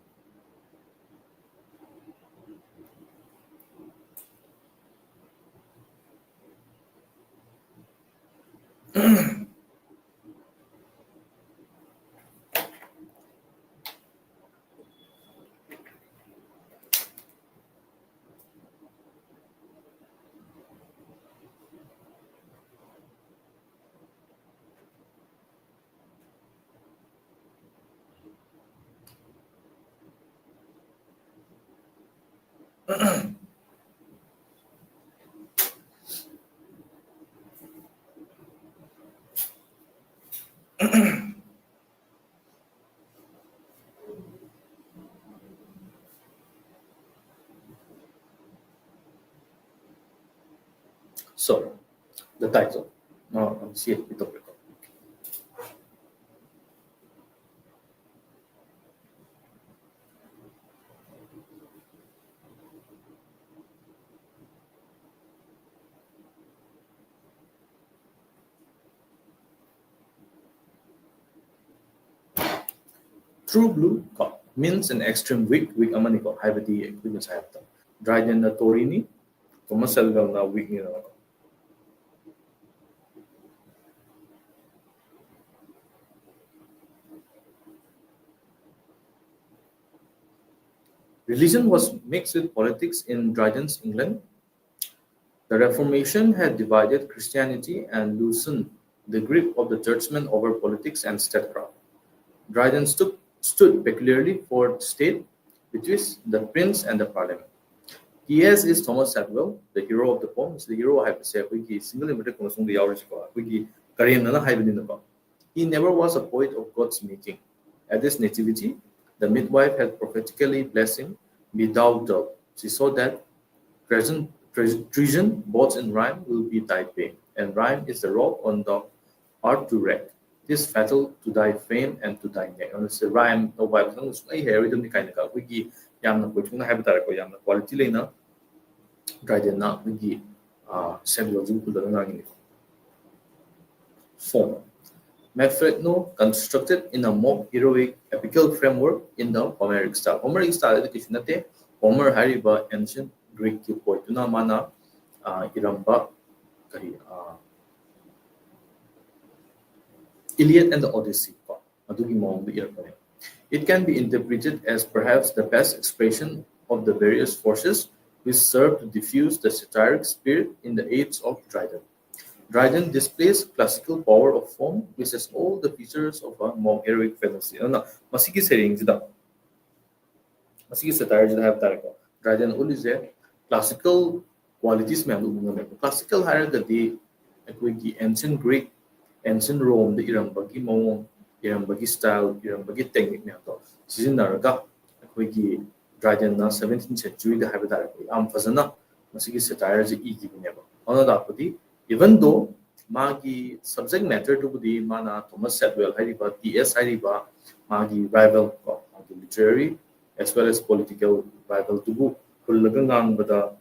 So, the title. Now, see it. True blue means an extreme weak amani ko haibadi equivalence hayapta. Dryden na Torini, Thomas Elwell na weak ni na. Religion was mixed with politics in Dryden's England. The Reformation had divided Christianity and loosened the grip of the churchmen over politics and statecraft. Dryden stood peculiarly for the state, between the prince and the parliament. T.S. is Thomas Sadwell, the hero of the poem. The hero I have to say, single limited consume the hours ago. He never was a poet of God's making. At his nativity, the midwife had prophetically blessed him without doubt. She saw that treason, both in rhyme, will be thy pain, and rhyme is the rock on the art to wreck. This fatal to thy fame and to thy neck. And it's a rhyme, no Bible, no, I hear it in the kind of wiki, Yamna, which we have that, Yamna quality lena, Dryden, not wiki, Samuel Zuku, form. Mephisto constructed in a mock heroic epical framework in the Homeric style. Homeric style education nate Homer hariba ancient Greek poet na mana iramba kari Iliad and the Odyssey ko adugi mong irambane. It can be interpreted as perhaps the best expression of the various forces which serve to diffuse the satiric spirit in the age of Dryden. Dryden displays classical power of form, which has all the features of a more heroic fantasy. Masiki seringida, masiki satire jida have tariko. Dryden ulise classical qualities me alu classical higher the equigi ancient Greek, ancient Rome, the irambagi mong, irambagi style, irambagi technique me ato. Sizinaraga equigi Dryden na 17th century the have tariko. Fazana masiki satire ji igi never. Another even though magi subject matter to the mana Thomas Sadwell hariba TS hariba magi rival magi literary as well as political rival to bu kullagang bada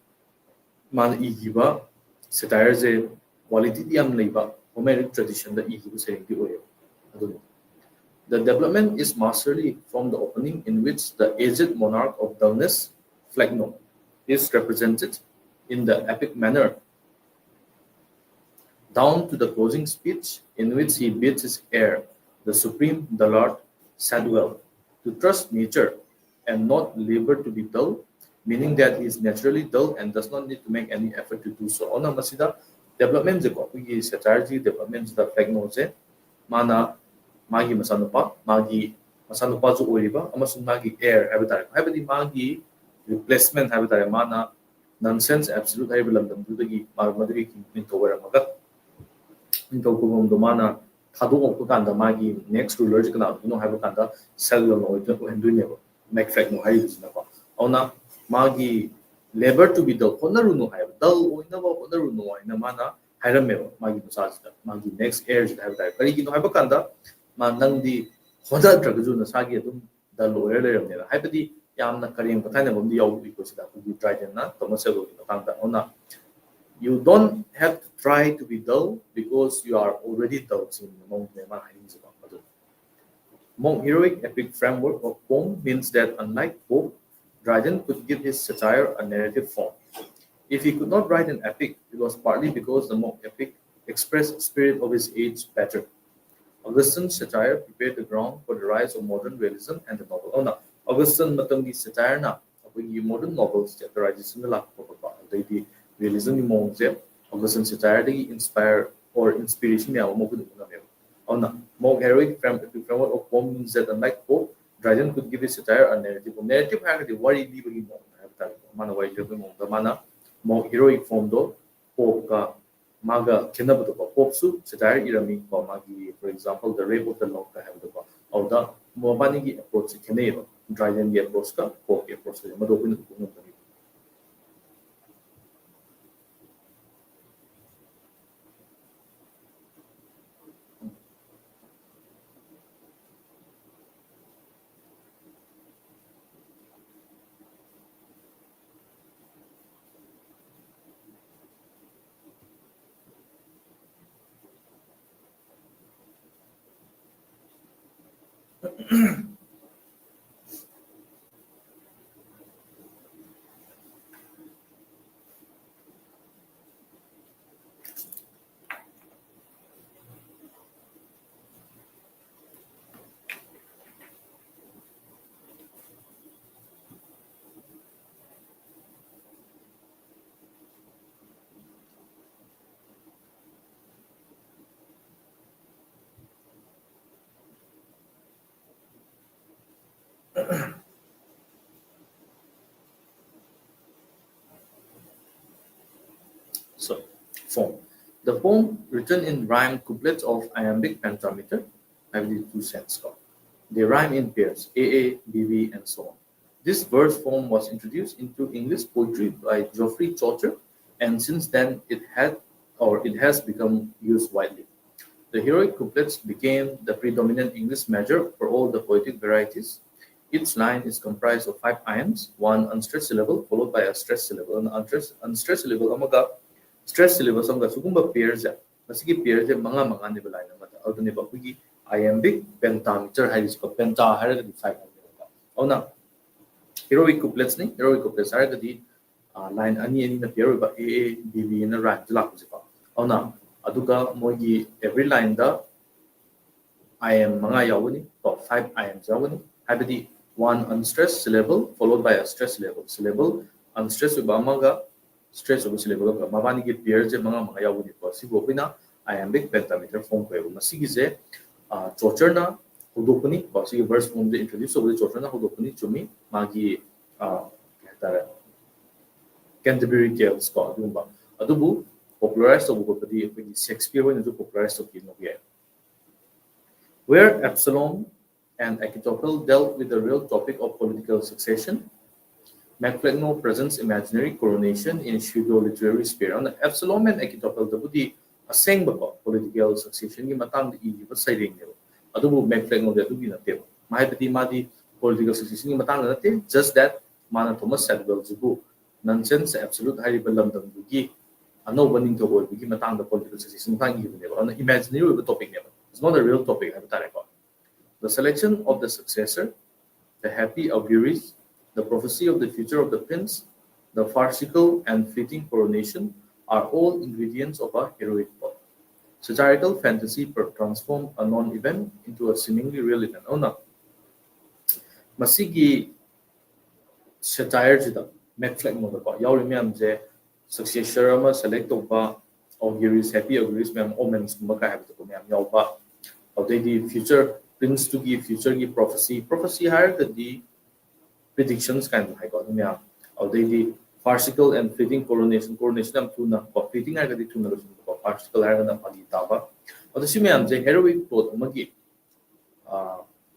man igiba satire je quality yam leiba Homeric tradition the igiba saying the oyo. The development is masterly from the opening in which the aged monarch of dullness, Phlegno, is represented in the epic manner down to the closing speech in which he bids his heir, the supreme Lord Sadwell, to trust nature and not labor to be dull, meaning that he is naturally dull and does not need to make any effort to do so. Ona masida development ko we strategy development the Phlegno mana magi masanupa ju oriba amasung magi heir habitare magi replacement habitare mana nonsense absolute haibalam dudagi madagi king to maga Intokugum domana Tadung Kukanda Magi next to Lurgicana, you know, have a kanda, cellular and doing make fact no high. Ona Magi labor to be the Honaruno have dull or never Honaruno in a mana, Hiramel, Magi Massage, Magi next heirs have that. But you know, have a kanda, Mandang the Honda Dragazuna Sagi, the lawyer there, Hypody, Yamna Karim, Katana, the old because that would be tried and not Thomas in the Kanda. Ona you don't have to try to be dull because you are already dull in Mong Nema Mong heroic epic framework of poem means that unlike Pope, Dryden could give his satire a narrative form. If he could not write an epic, it was partly because the Mong epic expressed spirit of his age better. Augustine's satire prepared the ground for the rise of modern realism and the novel. Augustine matamgi satire na modern novels characterizes in the last realism mongse Augustine satire inspire or inspiration ya mo kudu na meron. More heroic framework of poem means that unlike Pope, Dryden could give his satire a narrative. Narrative has the worry libri mo mana way to mo the mana more heroic form do Pope ka maga kinabuto ko Pope su satire irami ko magi for example the rape of the lock ka have the or the mo bani gi approach kinero Dryden gi approach ka Pope gi approach mo do kun form. The poem, written in rhyme couplets of iambic pentameter, have the two sets. They rhyme in pairs, AA, BB, and so on. This verse form was introduced into English poetry by Geoffrey Chaucer, and since then it has become used widely. The heroic couplets became the predominant English measure for all the poetic varieties. Each line is comprised of 5 iambs, one unstressed syllable followed by a stressed syllable. An unstressed syllable amaga stressed syllable amaga sugumba pairs masigi pairs manga neba line amada aduneba kugi iambic pentameter haisiko penta haragadi 5 neba. Auna heroic couplets ni heroic couplets haragadi line ani na pair ba A B na rhyme la kujipa. Auna aduga mogi every line da I am manga yawani or 5 iambs yawani habidi one unstressed syllable followed by a stressed syllable unstressed ba manga stressed syllable ga mabani ge pair je manga yawani ko si bo bina iambic pentameter form ko masigi je Chaucer na hudokuni ko si verse form de introduce over Chaucer na hudokuni chumi magi tara Canterbury Tales ko dumba adubu popularized of Gopadi, Shakespeare when popularized of Kinogia. Where Absalom and Achitophel dealt with the real topic of political succession, Macflegno presents imaginary coronation in pseudo-literary sphere. On Absalom and Achitophel, the Budi aseng bako political succession ni matang di iba saying nilo. Adubu Macflegno de dugi na tebo. Mahipati madi political succession ni matang na te, just that mana Thomas Sadwell zubu nonsense absolute high balam dugi. No one into the political succession. An imaginary topic. It's not a real topic. The selection of the successor, the happy auguries, the prophecy of the future of the prince, the farcical and fleeting coronation are all ingredients of a heroic plot. Satirical fantasy transforms a non-event into a seemingly real event. Oh no. Masigi satire jida Macflegno ko yauri miyam je successor ama select over auguries, happy auguries, ma'am, omens, maka have to ma'am, yalpa. Of the future prince to give future give prophecy higher the predictions kind of high god, ma'am. Of the farcical and fleeting coronation am tuna, or fleeting higher the tuna, farcical higher than Pagitaba. Or the Simeam, the heroic plot, Magi,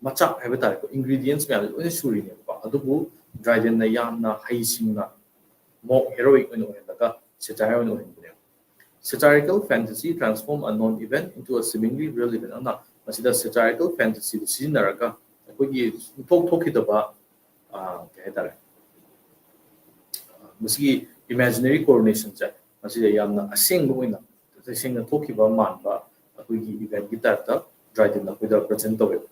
Machak have ingredients, ma'am, only shuri, Adubu, Dryden, the Yamna, Haisina. More heroic satirical fantasy transform a non-event into a seemingly real event. The satirical fantasy sizinaraga akogi talk imaginary coronation ja masida yamna aseng boina aseng talkiba manba akogi event gitarta Dryden na present to.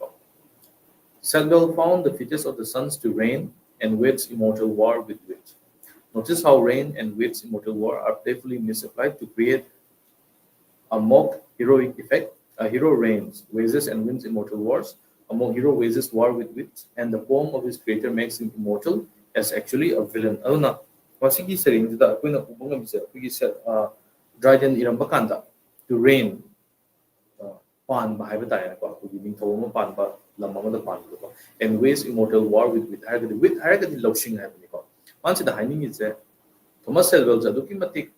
Sadwell found the fittest of the sons to reign and wage immortal war with wit. Notice how reign and wit's immortal war are playfully misapplied to create a mock heroic effect. A hero reigns, wages and wins immortal wars. A mock hero wages war with wit, and the poem of his creator makes him immortal as actually a villain. Alna, wasigi setting the Aquina Ubunga we said Dryden Irambakanda to reign pan Bahabataya, giving Toma Panba, Lamama Pan, and wage immortal war with Haragati Loshing happening. Once the hiding is there, Thomas Selwell, Adukimatic,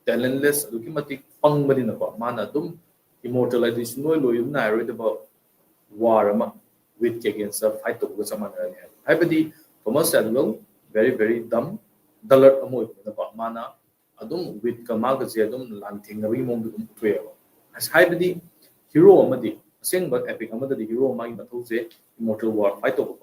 talentless, Adukimatic, Pang Madinapa, Mana Dum, immortalization, no loyum, I read about war with against a fight over someone. Hypody, Thomas Selwell, very dumb, dullard amoy, Mana, Adum with Kamagazadum, Lanting, the Remon to as Hypody, hero Amadi, sing but epic Amada, the hero Mike Matose, immortal war, fight over.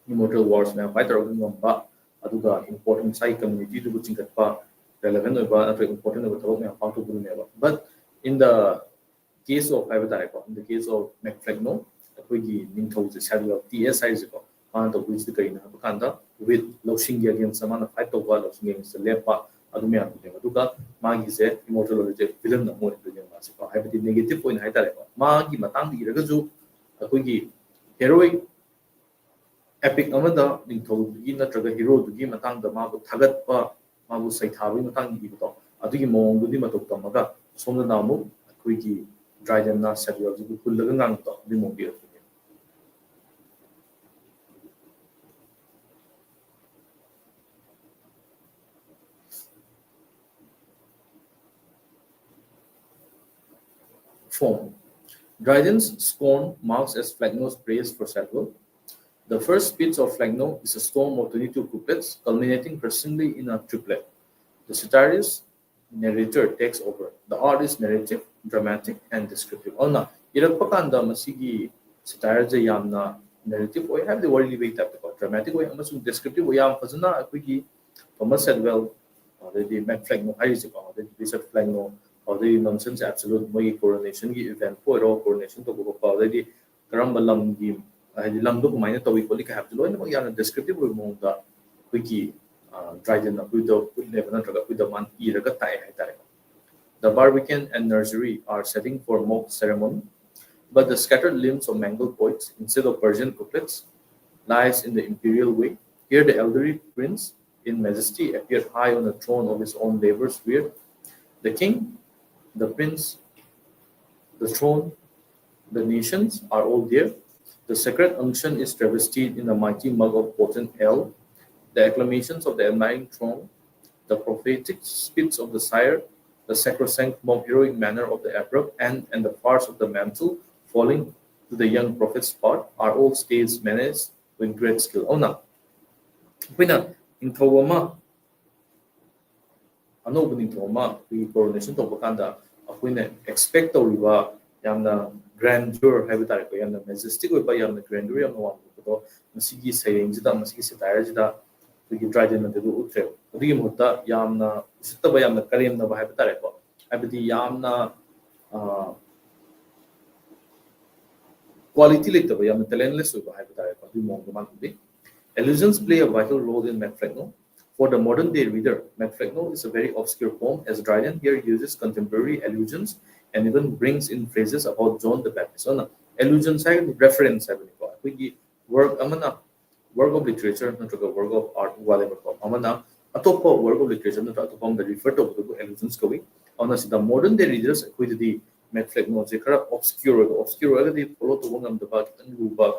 Immortal wars na fighter of ngamba aduga important sai community to chingkatpa relevant ba important ba thawak na pangtu buru neba. But in the case of in the case of Macflegno akoigi ningthau je Sadwell TSI je ko to which the kaina kanda with Loshing against samana fight to ba Loshing against lepa adumya aduga magi je immortal je villain na mo de ma se ko habiti negative point hai tare magi matang di ragaju akoigi heroic epic amada ningthaugi natraga hero dugi matangda mabu thagatpa mabu saithabi matang ibuto adugi mongudi matok tamaga somna namu akoigi Dryden na Sadwell ju kullaga ngang to bi mongi. Form. Dryden's scorn marks as Flegno's praise for Sackville. The first speech of Flegno is a storm of 22 couplets, culminating crescently in a triplet. The satirist narrator takes over. The art is narrative, dramatic, and descriptive. Ona, irakpakanda masigi satire je yamna narrative way have the word libate type dramatic way amasung descriptive way yam fazana akwigi Thomas said well the Mac Flegno Isaac or the Bishop Flegno or the nonsense absolute my coronation event for coronation to go already karamba lamgi lamdo kumai to we police have to learn yana descriptive way mo da wiki Dryden with the man iraga tai hai. The barbican and nursery are setting for mock ceremony, but the scattered limbs of mangled poets, instead of Persian couplets, lies in the imperial way. Here the elderly prince, in majesty, appeared high on the throne of his own labours reared. The king, the prince, the throne, the nations are all there. The sacred unction is travestied in a mighty mug of potent ale. The acclamations of the admiring throng, the prophetic spits of the sire, the sacrosanct, more heroic manner of the abrupt, and the farce of the mantle falling to the young prophet's part are all staged menace with great skill. Ona, when in Tawama, an opening Tawama, we coronation to Bakanda, when expect the river, Yamna grandeur, habitat, Yamna majestic, by Yamna grandeur, Yamna one, Masigi saying, Zita, Masigi Satire, we try to do utre. The Muta Yamna Sitaba Yamna Karim Nava Habitareco. Abdi Yamna quality like the Yamna talentless over Habitareco, do more the Allusions play a vital role in Macflegno. For the modern day reader, Macflegno is a very obscure poem, as Dryden here uses contemporary allusions and even brings in phrases about John the Baptist. Allusions have reference, work amana. Work of literature, not a work of art, whatever. Amana, a top of work of literature, not a top of the referred to the allusions going. Honestly, the modern day readers with the Macflegno, obscure, the follow to one of the back and Luba,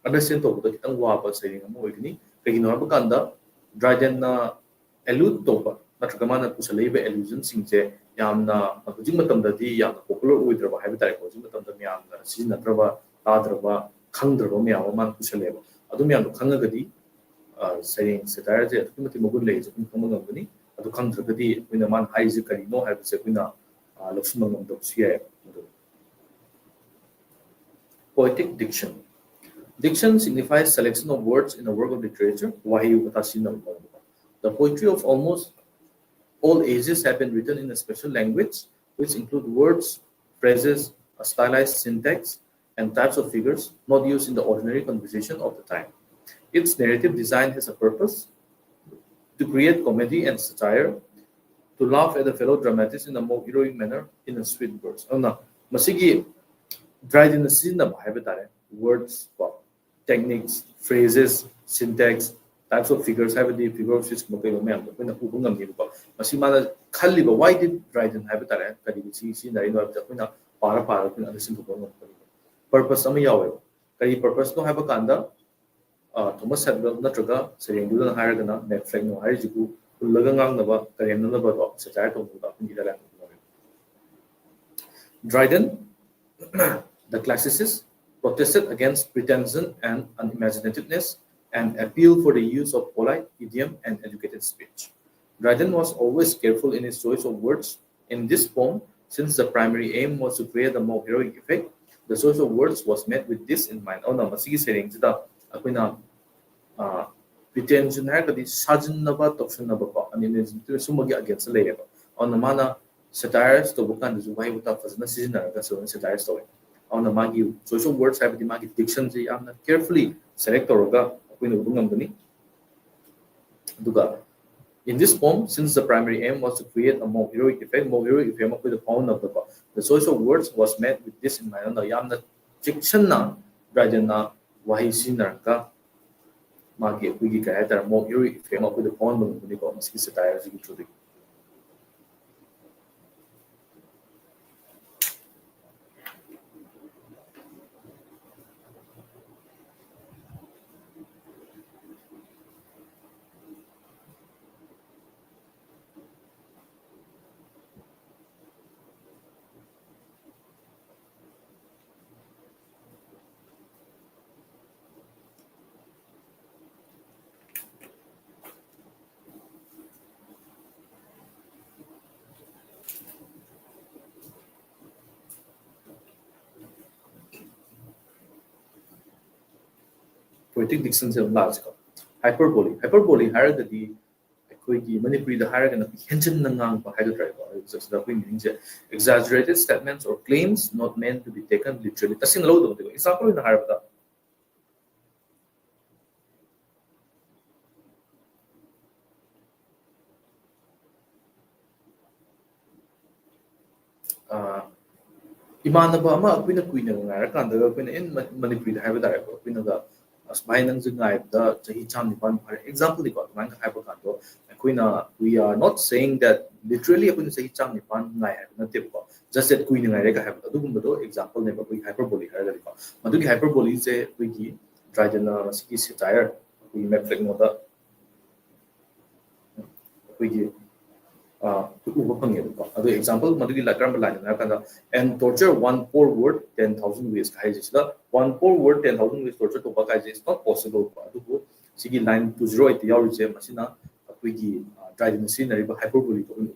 understand of the Kitan Wapa saying a moigni, taking over Kanda, Dryden allude topa, Natrakamana Pusalebe allusions in Yamna, Jimatam the Yam, popular with the habitat, Jimatam the Yam, Sinatrava, Tadrava, Kandrava, Miaman Pusaleva. Adumyan Kangagadi, saying satire, Timothy Mogun lays in Kamangani, Adu Kandragadi, when a man Isaac no have Sepina, Luxembourg Dossier. Poetic diction. Diction signifies selection of words in a work of literature. The poetry of almost all ages have been written in a special language, which include words, phrases, a stylized syntax, and types of figures not used in the ordinary conversation of the time. Its narrative design has a purpose to create comedy and satire, to laugh at the fellow dramatists in a more heroic manner in a sweet verse. Masigi Dryden words, techniques, phrases, syntax, types of figures have the figure of speech when a Hubungam Masimana Kaliba, why did Dryden have it? Para understand purpose ama yawe kari purpose no haba kanda Thomas Hadwell natraga serengdu hairagana Macflegno hairijiku ullaga ngangnaba karemnaba do satire to buda indira Dryden the classicists protested against pretension and unimaginativeness and appealed for the use of polite idiom and educated speech. Dryden was always careful in his choice of words. In this poem, since the primary aim was to create a more heroic effect, the choice of words was met with this in mind. Masigi serengda akuna pretension hairkadi sajannaba topshanaba ko sumagi against layeba. Mana satires to bukan the zuwai uta fazna seasonal so satires to on the magi choice of words have the magi diction carefully select oroga akuna ubungam duga. In this poem, since the primary aim was to create a more heroic effect with the poem of the choice of words was met with this in mind. Yamna Chikshana Rajana Wahisinarka Magi Wigi Kayata, more heroic effect with the poem of the Maski satire. poetic diction se large ko hyperbole haragadi ꯑꯩꯈꯣꯏꯒꯤ ꯃꯅꯤꯄꯨꯔꯤꯗ ꯍꯥꯏꯔꯒꯅ ꯍꯦꯟꯖꯤꯟꯅ ꯉꯥꯡꯕ ꯍꯥꯏꯒꯗ꯭ꯔꯥ ꯁꯤꯗ ꯑꯩꯈꯣꯏ ꯃꯤꯅꯤꯡꯁꯦ exaggerated statements or claims not meant to be taken literally ꯇꯁꯦꯡꯅ ꯂꯧꯗꯕꯅꯦꯕ example ꯑꯣꯏꯅ ꯍꯥꯏꯔꯕꯗ इमानब अमा अखोइना कुइना ngairakandaga अखोइना इन मणिपुरी हाइबा तारेको अखोइनागा असमाय नंग गाइबदा चही चाम निपान फारे एग्जांपल दिको मांग हाइबा कांदो अखोइना we are not saying that literally अखोइना चही चाम निपान नाइ हाइबा नतेको जस्ट दैट कुइना ngairaga हाइबा अदुगुंबदो एग्जांपल नेबा कुइ हाइपरबोली हाइबा दिको मदुगी हाइपरबोली से कुइगी ट्राइजन सिकी सेटायर कुइ मैफ्लेक मोदा कुइगी uba phangeba adu example madugi la karam line na kanda and torture one poor word 10,000 ways kai jisda one poor word 10,000 ways torture to ba kai is not possible adu sigi line 208 yaw je masina akwigi trident scenery ba hyperbole to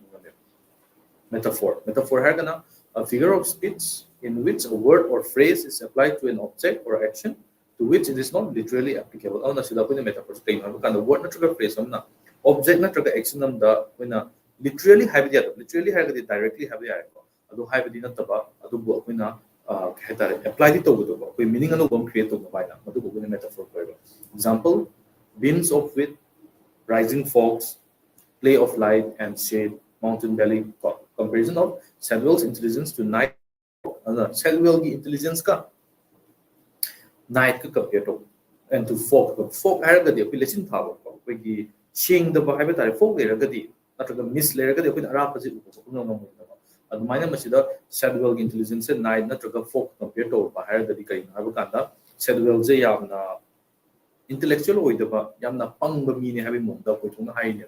metaphor ha kana a figure of speech in which a word or phrase is applied to an object or action to which it is not literally applicable ana sida ko metaphor kai na kana word na trigger phrase na object na trigger action nam da koina literally have the literally have the directly have the ado have the nataba adu bu akoina khaitare apply the to ko meaning anu bom create to ba na adu ko metaphor ko example beams of wheat rising fogs play of light and shade mountain valley comparison of Samuel's intelligence to night Samuel की intelligence का night का compare to and to fog है अगर देखो लेकिन था वो कोई की शेंग दबा है बताए fog ले रहा कदी नत्रग मिस ले रहा कदी कोई आराम पजी ऊपर को नोंग नोंग दबा अब मायने में सीधा Samuel की intelligence से night नत्रग fog compare to बाहर कदी कहीं ना अब कांदा Samuel से यामना intellectual होई दबा यामना पंग बमीने है भी मुंडा कोई थोड़ा हाई ने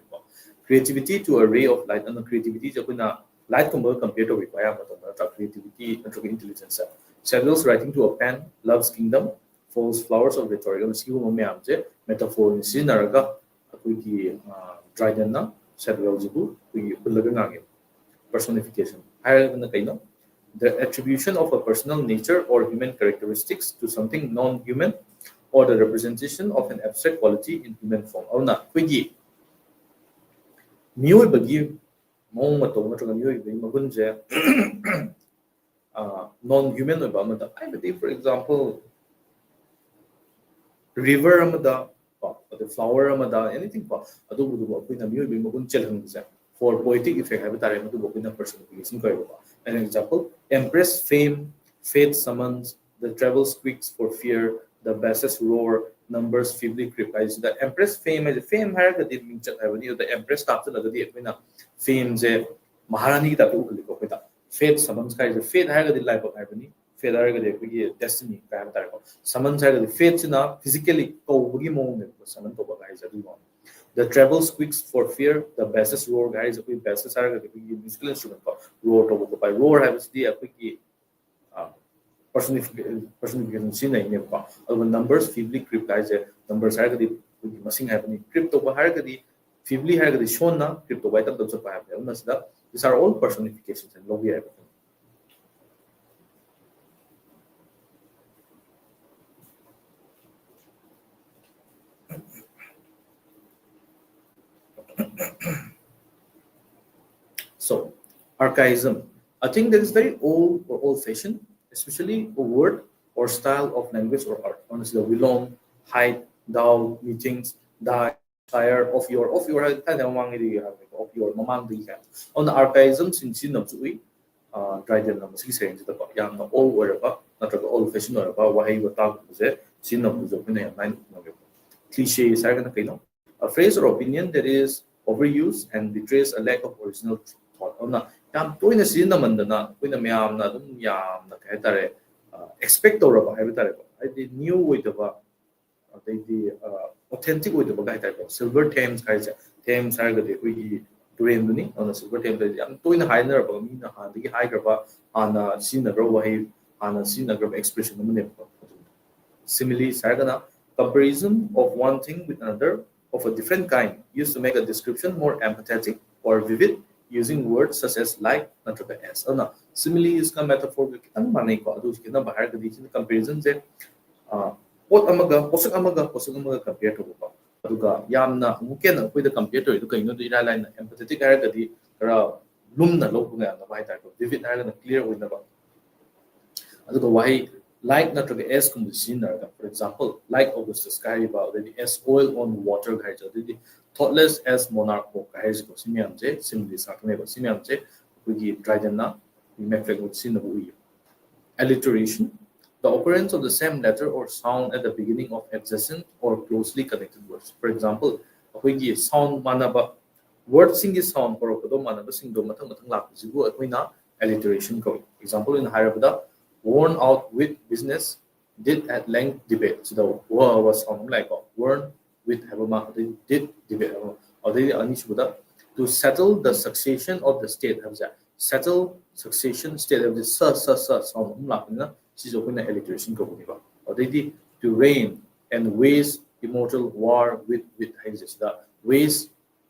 creativity to a ray of light and creativity जो कोई ना light compare to require but creativity and intelligence Samuel's writing to a pen love's kingdom falls flowers of rhetorical skill ma'am J metaphor सिनरगा अखोइगी trident ना Samuel जिबु अखोइगी उल्लगा गागे personification हायरना कइनो the attribution of a personal nature or human characteristics to something non-human or the representation of an abstract quality in human form औना अखोइगी मियोबगी मोंग मतो नत्रगा मियोबगी मगुनजे non-human oiba amada I for example river amada the flower amada anything pa adu budu akoina miyobi magun chelhang se for poetic effect have tare madu akoina personification ko an example empress fame faith summons the travel squeaks for fear the basses roar numbers feebly creep is the empress fame as fame har the mean chat have the empress tap to lagadi akoina fame je maharani ta to ko ko faith summons kai the faith har the life of harmony faith har the ki destiny ka have tare ko summons har the faith na physically ko bugi mo ne summon to ba guys adu one the travel squeaks for fear the basses roar guys ko basses har the musical instrument ko roar to ko by roar has the ki personification sin nahi ne ba and numbers feebly creep guys numbers har the masing happening creep to ba har the feebly har the shown na creep to by tab to pa have na sida these are all personifications and lobby everything so archaism I think that is very old or old-fashioned especially a word or style of language or art honestly we long height thou meetings die tire of your kind of your mamang di ka on the archaism since you know we trident number 6 range the yam no old or ba natraga old fashioned or ba wahi wa ta je sin no jo pina ya nine no cliche is gonna kaino a phrase or opinion that is overused and betrays a lack of original thought on the yam toina sin na mandana koina myam na dum yam na kai tare expect or ba hai tare I did new with the the authentic with the guy type of silver thames guys thames are the we to rain on the silver thames I'm doing the higher about me na the high graba on a scene grow way on a scene grab expression simile sagana comparison of one thing with another of a different kind used to make a description more empathetic or vivid using words such as like natraga as na simile is ka metaphor ki tan manai ko adu ki na bahar ka dikin comparison je posak amaga compare to ba aduga yamna muken akoi da compare to idu kaino du ira line empathetic har gadi kara lumna lo bunga na bai ta ko vivid har na clear oina ba aduga why like natraga s kum sinarga for example like Augustus sky ba already s oil on water gai jadi thoughtless as monarch ko gai ko simiam je simply sakne ba simiam je kugi dryden na meflek with sin bu alliteration, the occurrence of the same letter or sound at the beginning of adjacent or closely connected words. For example, a sound manaba word singi sound for okodo manaba singdo matang matang lakzibu akwina alliteration code. Example in Harabada, worn out with business, did at length debate. So the word was sound like worn with habama did debate. Or they to settle the succession of the state settle succession state of the sound na sizo kuna alliteration ko ba already to reign and wage immortal war with the wage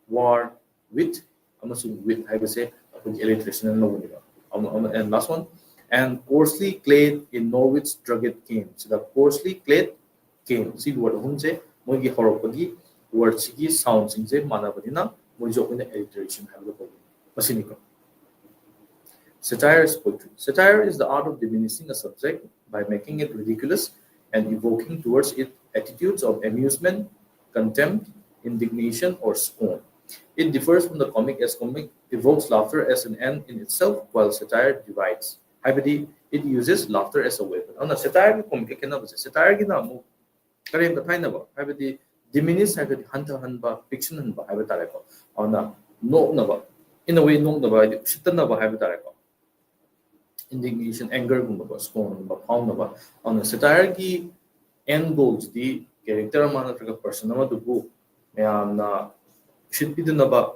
war with amasung with haibase alliteration no ba and last one and coarsely clad in Norwich drugget came so the coarsely clad came see word hunse mogi horopagi word sigi sound singse manabadina mojo kuna alliteration have ko masiniko. Satire is poetry. Satire is the art of diminishing a subject by making it ridiculous and evoking towards it attitudes of amusement, contempt, indignation, or scorn. It differs from the comic as comic evokes laughter as an end in itself, while satire divides. Habidi, it uses laughter as a weapon. On a satire comic can have satire ginamu. Karim the Tainaba, Habidi, diminish Habidi Hunter Hanba, fiction and Habitareko. On a no naba. In a way, no naba, Shitanaba Habitareko. Indignation, anger, scorn, pound on a satire ki end goals the character man person dubu mayamna should be the naba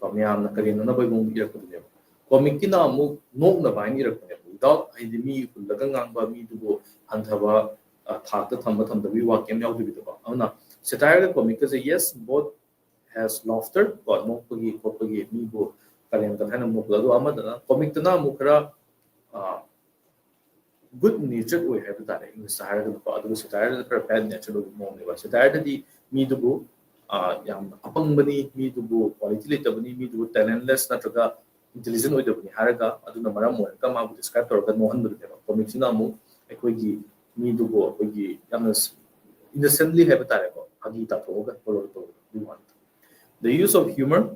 mayamna karina na bagong irakune comic na mu no na ba ni irakune without idimi kulagang ba mi dubu hanthaba thakta thamba thamba bi wa kem yaw dubi ba ana satire comic is yes both has laughter but no pagi mi bo kalen ka thana mu lado amada comic na mu kara good natured way have that in satire the other satire the bad natural mo ne ba satire di mi dubu yam apang bani mi dubu quality le tabani mi dubu talentless na traga intelligent way dabani haraga aduna maram mo ka ma bu describe tor ga mo han bu ne ba comic na mo ekoi gi mi dubu ekoi gi yam innocently have that ko agi ta to ga to we want the use of humor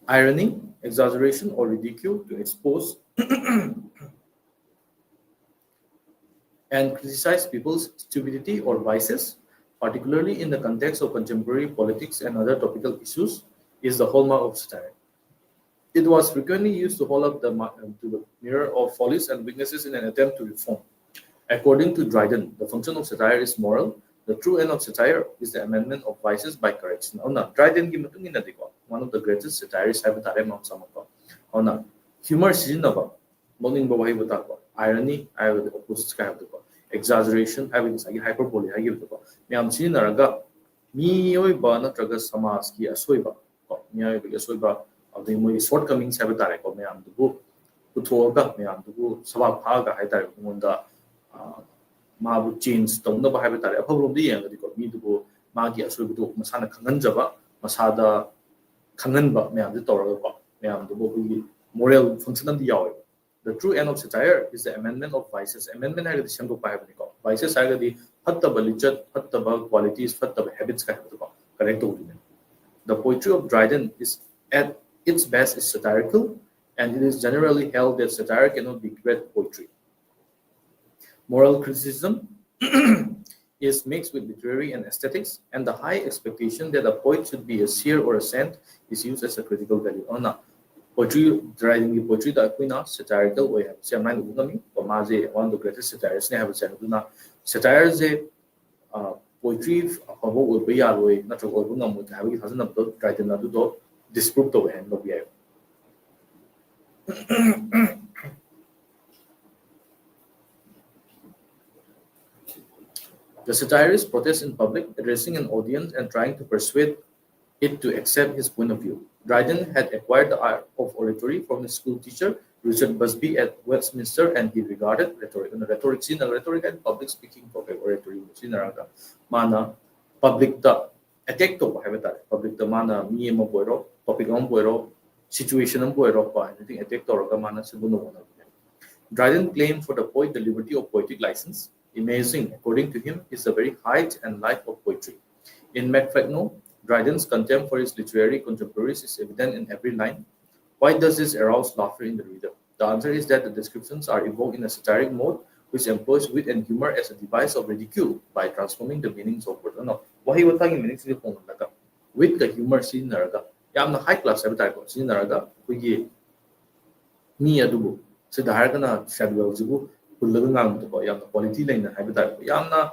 irony, exaggeration, or ridicule to expose and criticize people's stupidity or vices, particularly in the context of contemporary politics and other topical issues, is the hallmark of satire. It was frequently used to hold up to the mirror of follies and weaknesses in an attempt to reform. According to Dryden, the function of satire is moral. The true end of satire is the amendment of vices by correction. Dryden one of the greatest satirists have tare mam samako. Humor sizinaba, morning bawahi butako. Irony, I have the opposite kind of exaggeration, having hyperbole, I give the Miam Sinaraga, mi oiba natraga samaski asoiba, mia soiba of the muy shortcomings have tare ko miam the book, Putoga, miam the book, Sabapaga, I tire munda. Mabu change tong na bahay betare apabrom di yang di ko mi dubo magi aso buto masana kangan jaba masada kangan ba me am di tor ba me am dubo ki moral function di yaw the true end of satire is the amendment of vices amendment ay di siyang pa hay ko vices ay di hatta balichat hatta ba qualities hatta ba habits ka hay ko correct to the poetry of Dryden is at its best is satirical and it is generally held that satire cannot be great poetry. Moral criticism is mixed with literary and aesthetics, and the high expectation that a poet should be a seer or a saint is used as a critical value. Poetry, Dryden poetry that we know satirical way. Say, I'm one of the greatest satirists. Have said, satire is poetry. What will be our way? Not to go to have it hasn't about Dryden to do disprove the way and no be. The satirist protests in public, addressing an audience and trying to persuade it to accept his point of view. Dryden had acquired the art of oratory from his school teacher, Richard Busby at Westminster, and he regarded rhetoric. And rhetoric and public speaking oratory, mana public the attack to public the mana me topic on situation anything attack to mana Dryden claimed for the poet the liberty of poetic license. Amazing, according to him, is the very height and life of poetry. In Macflegno, Dryden's contempt for his literary contemporaries is evident in every line. Why does this arouse laughter in the reader? The answer is that the descriptions are evoked in a satiric mode, which employs wit and humor as a device of ridicule by transforming the meanings of words. No, wahi watang meanings ni pong naga. Wit the humor sin naraga. Yamna high class sabi ko sin naraga. Kuyi ni adubu. So the Harkana Shadwell Zibu, Pulagang to Yam quality line and habitat Yamna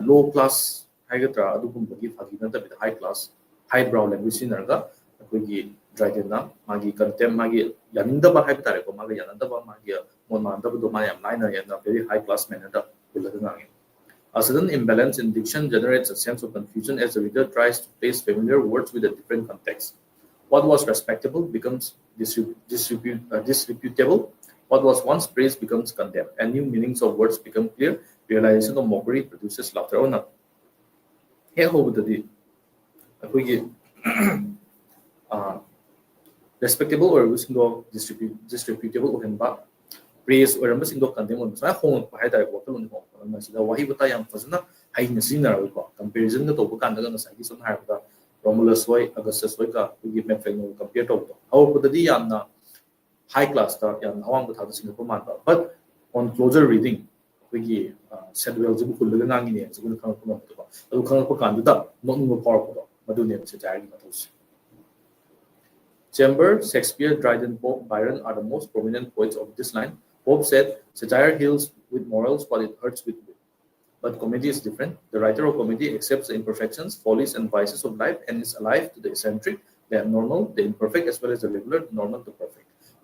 low class Hagatra, Adupum Hagina with high class, highbrow language in Narga, Kugi Dragana, Magi Contem Magi Yanindaba habitat, Magi Yanandaba Magia, Monanda Domaya minor and a very high class manner Pulagang. A sudden imbalance in diction generates a sense of confusion as the reader tries to place familiar words with a different context. What was respectable becomes disreputable. What was once praised becomes condemned, and new meanings of words become clear. Realization of mockery produces laughter. Oh, no. Here, respectable or disreputable praise or condemn on the home by the water on the Wahibata Yam Fazana, hiding a sinner comparison to Topukanda and Saki on Harda, Romulus Way, Augustus Waka, we give Metfang compared to. However, the Diana high class but on closer reading we said well to Chamber, Shakespeare, Dryden, Pope, Byron are the most prominent poets of this line. Pope said, satire heals with morals, but it hurts with wit. But comedy is different. The writer of comedy accepts the imperfections, follies, and vices of life and is alive to the eccentric, the abnormal, the imperfect, as well as the regular, the normal, the perfect.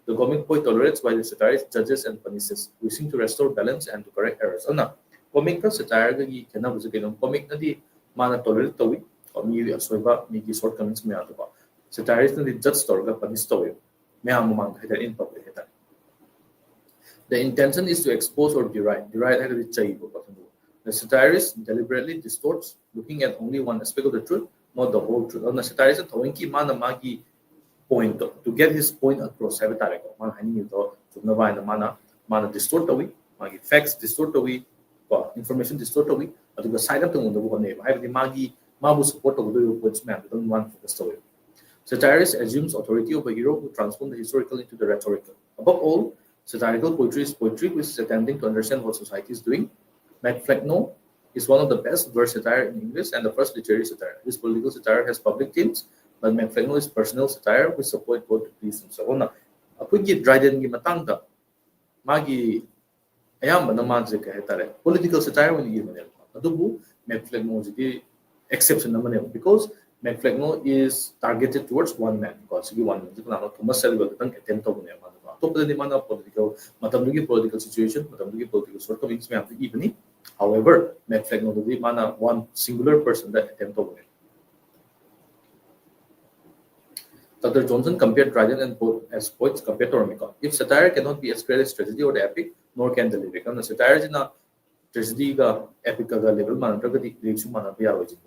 The comic poet tolerates while the satirist judges and punishes, wishing to restore balance and to correct errors. Anna, comic ka satire gi kena buzu kena comic na di mana tolerate tawi, mi asoiba mi gi shortcomings me atuba. Satirist na di judge torga punish tawi, me amumang hater in public hater. The intention is to expose or deride. Deride hater di chaibo patundu. The satirist deliberately distorts, looking at only one aspect of the truth, not the whole truth. Anna satirist tawing ki mana magi point to get his point across habitat man hani to na mana distort tawi magi facts distort tawi information distort tawi aduga side up tong do ne hai magi mabu support to do points man don't want focus tawi. Satirist assumes authority of a hero who transforms the historical into the rhetorical. Above all, satirical poetry is poetry which is attempting to understand what society is doing. Macflegno is one of the best verse satire in English and the first literary satire. This political satire has public themes, but Macflegno is personal satire which support both to please himself. Apoy Dryden gi matangda magi ayambana manse ka hetare political satire when gi manel. Adubu Macflegno is exception naman because Macflegno is targeted towards one man because he one man Thomas Selwell tang attempt to ne man. Top the mana political matamdugi political situation, matamdugi political shortcomings me after evening. However, Macflegno the mana one singular person that attempt to win. Dr. Johnson compared Dryden and Pope as poets compared to Romicon. If satire cannot be as great as tragedy or the epic, nor can the lyric. And the satire is in a tragedy ga epic ga level managadi lyrics manabia origin.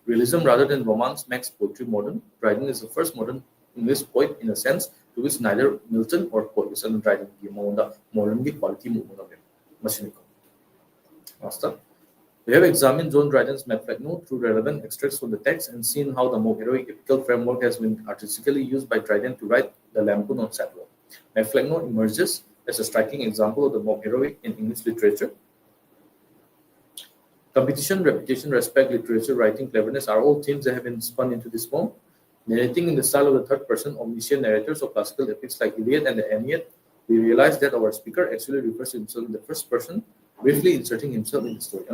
Realism rather than romance makes poetry modern. Dryden is the first modern English poet in a sense to which neither Milton or Poe and Dryden give modern quality movement of him. Master. We have examined John Dryden's Macflegno through relevant extracts from the text and seen how the more heroic epical framework has been artistically used by Dryden to write the Lampoon on Shadwell. Macflegno emerges as a striking example of the more heroic in English literature. Competition, reputation, respect, literature, writing, cleverness are all themes that have been spun into this poem. Narrating in the style of the third person omniscient narrators of classical epics like Iliad and the Aeneid, we realize that our speaker actually refers to himself in the first person, briefly inserting himself in the story.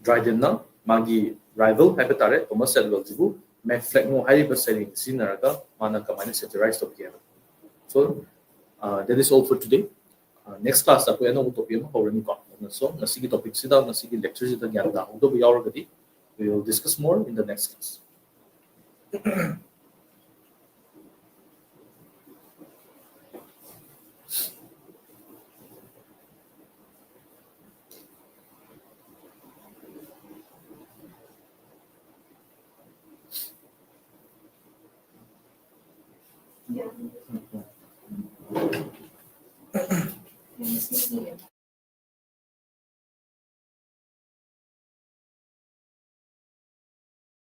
Dryden na magi rival habitat Thomas Selwell jibu Macflegno hariba setting sinaraga mana kamani satirized of here. So that is all for today. next class ta ko ano topic ma horani ko so nasi topic sida nasi lecture sida gyan da do bi yaur gadi we will discuss more in the next class. Yeah.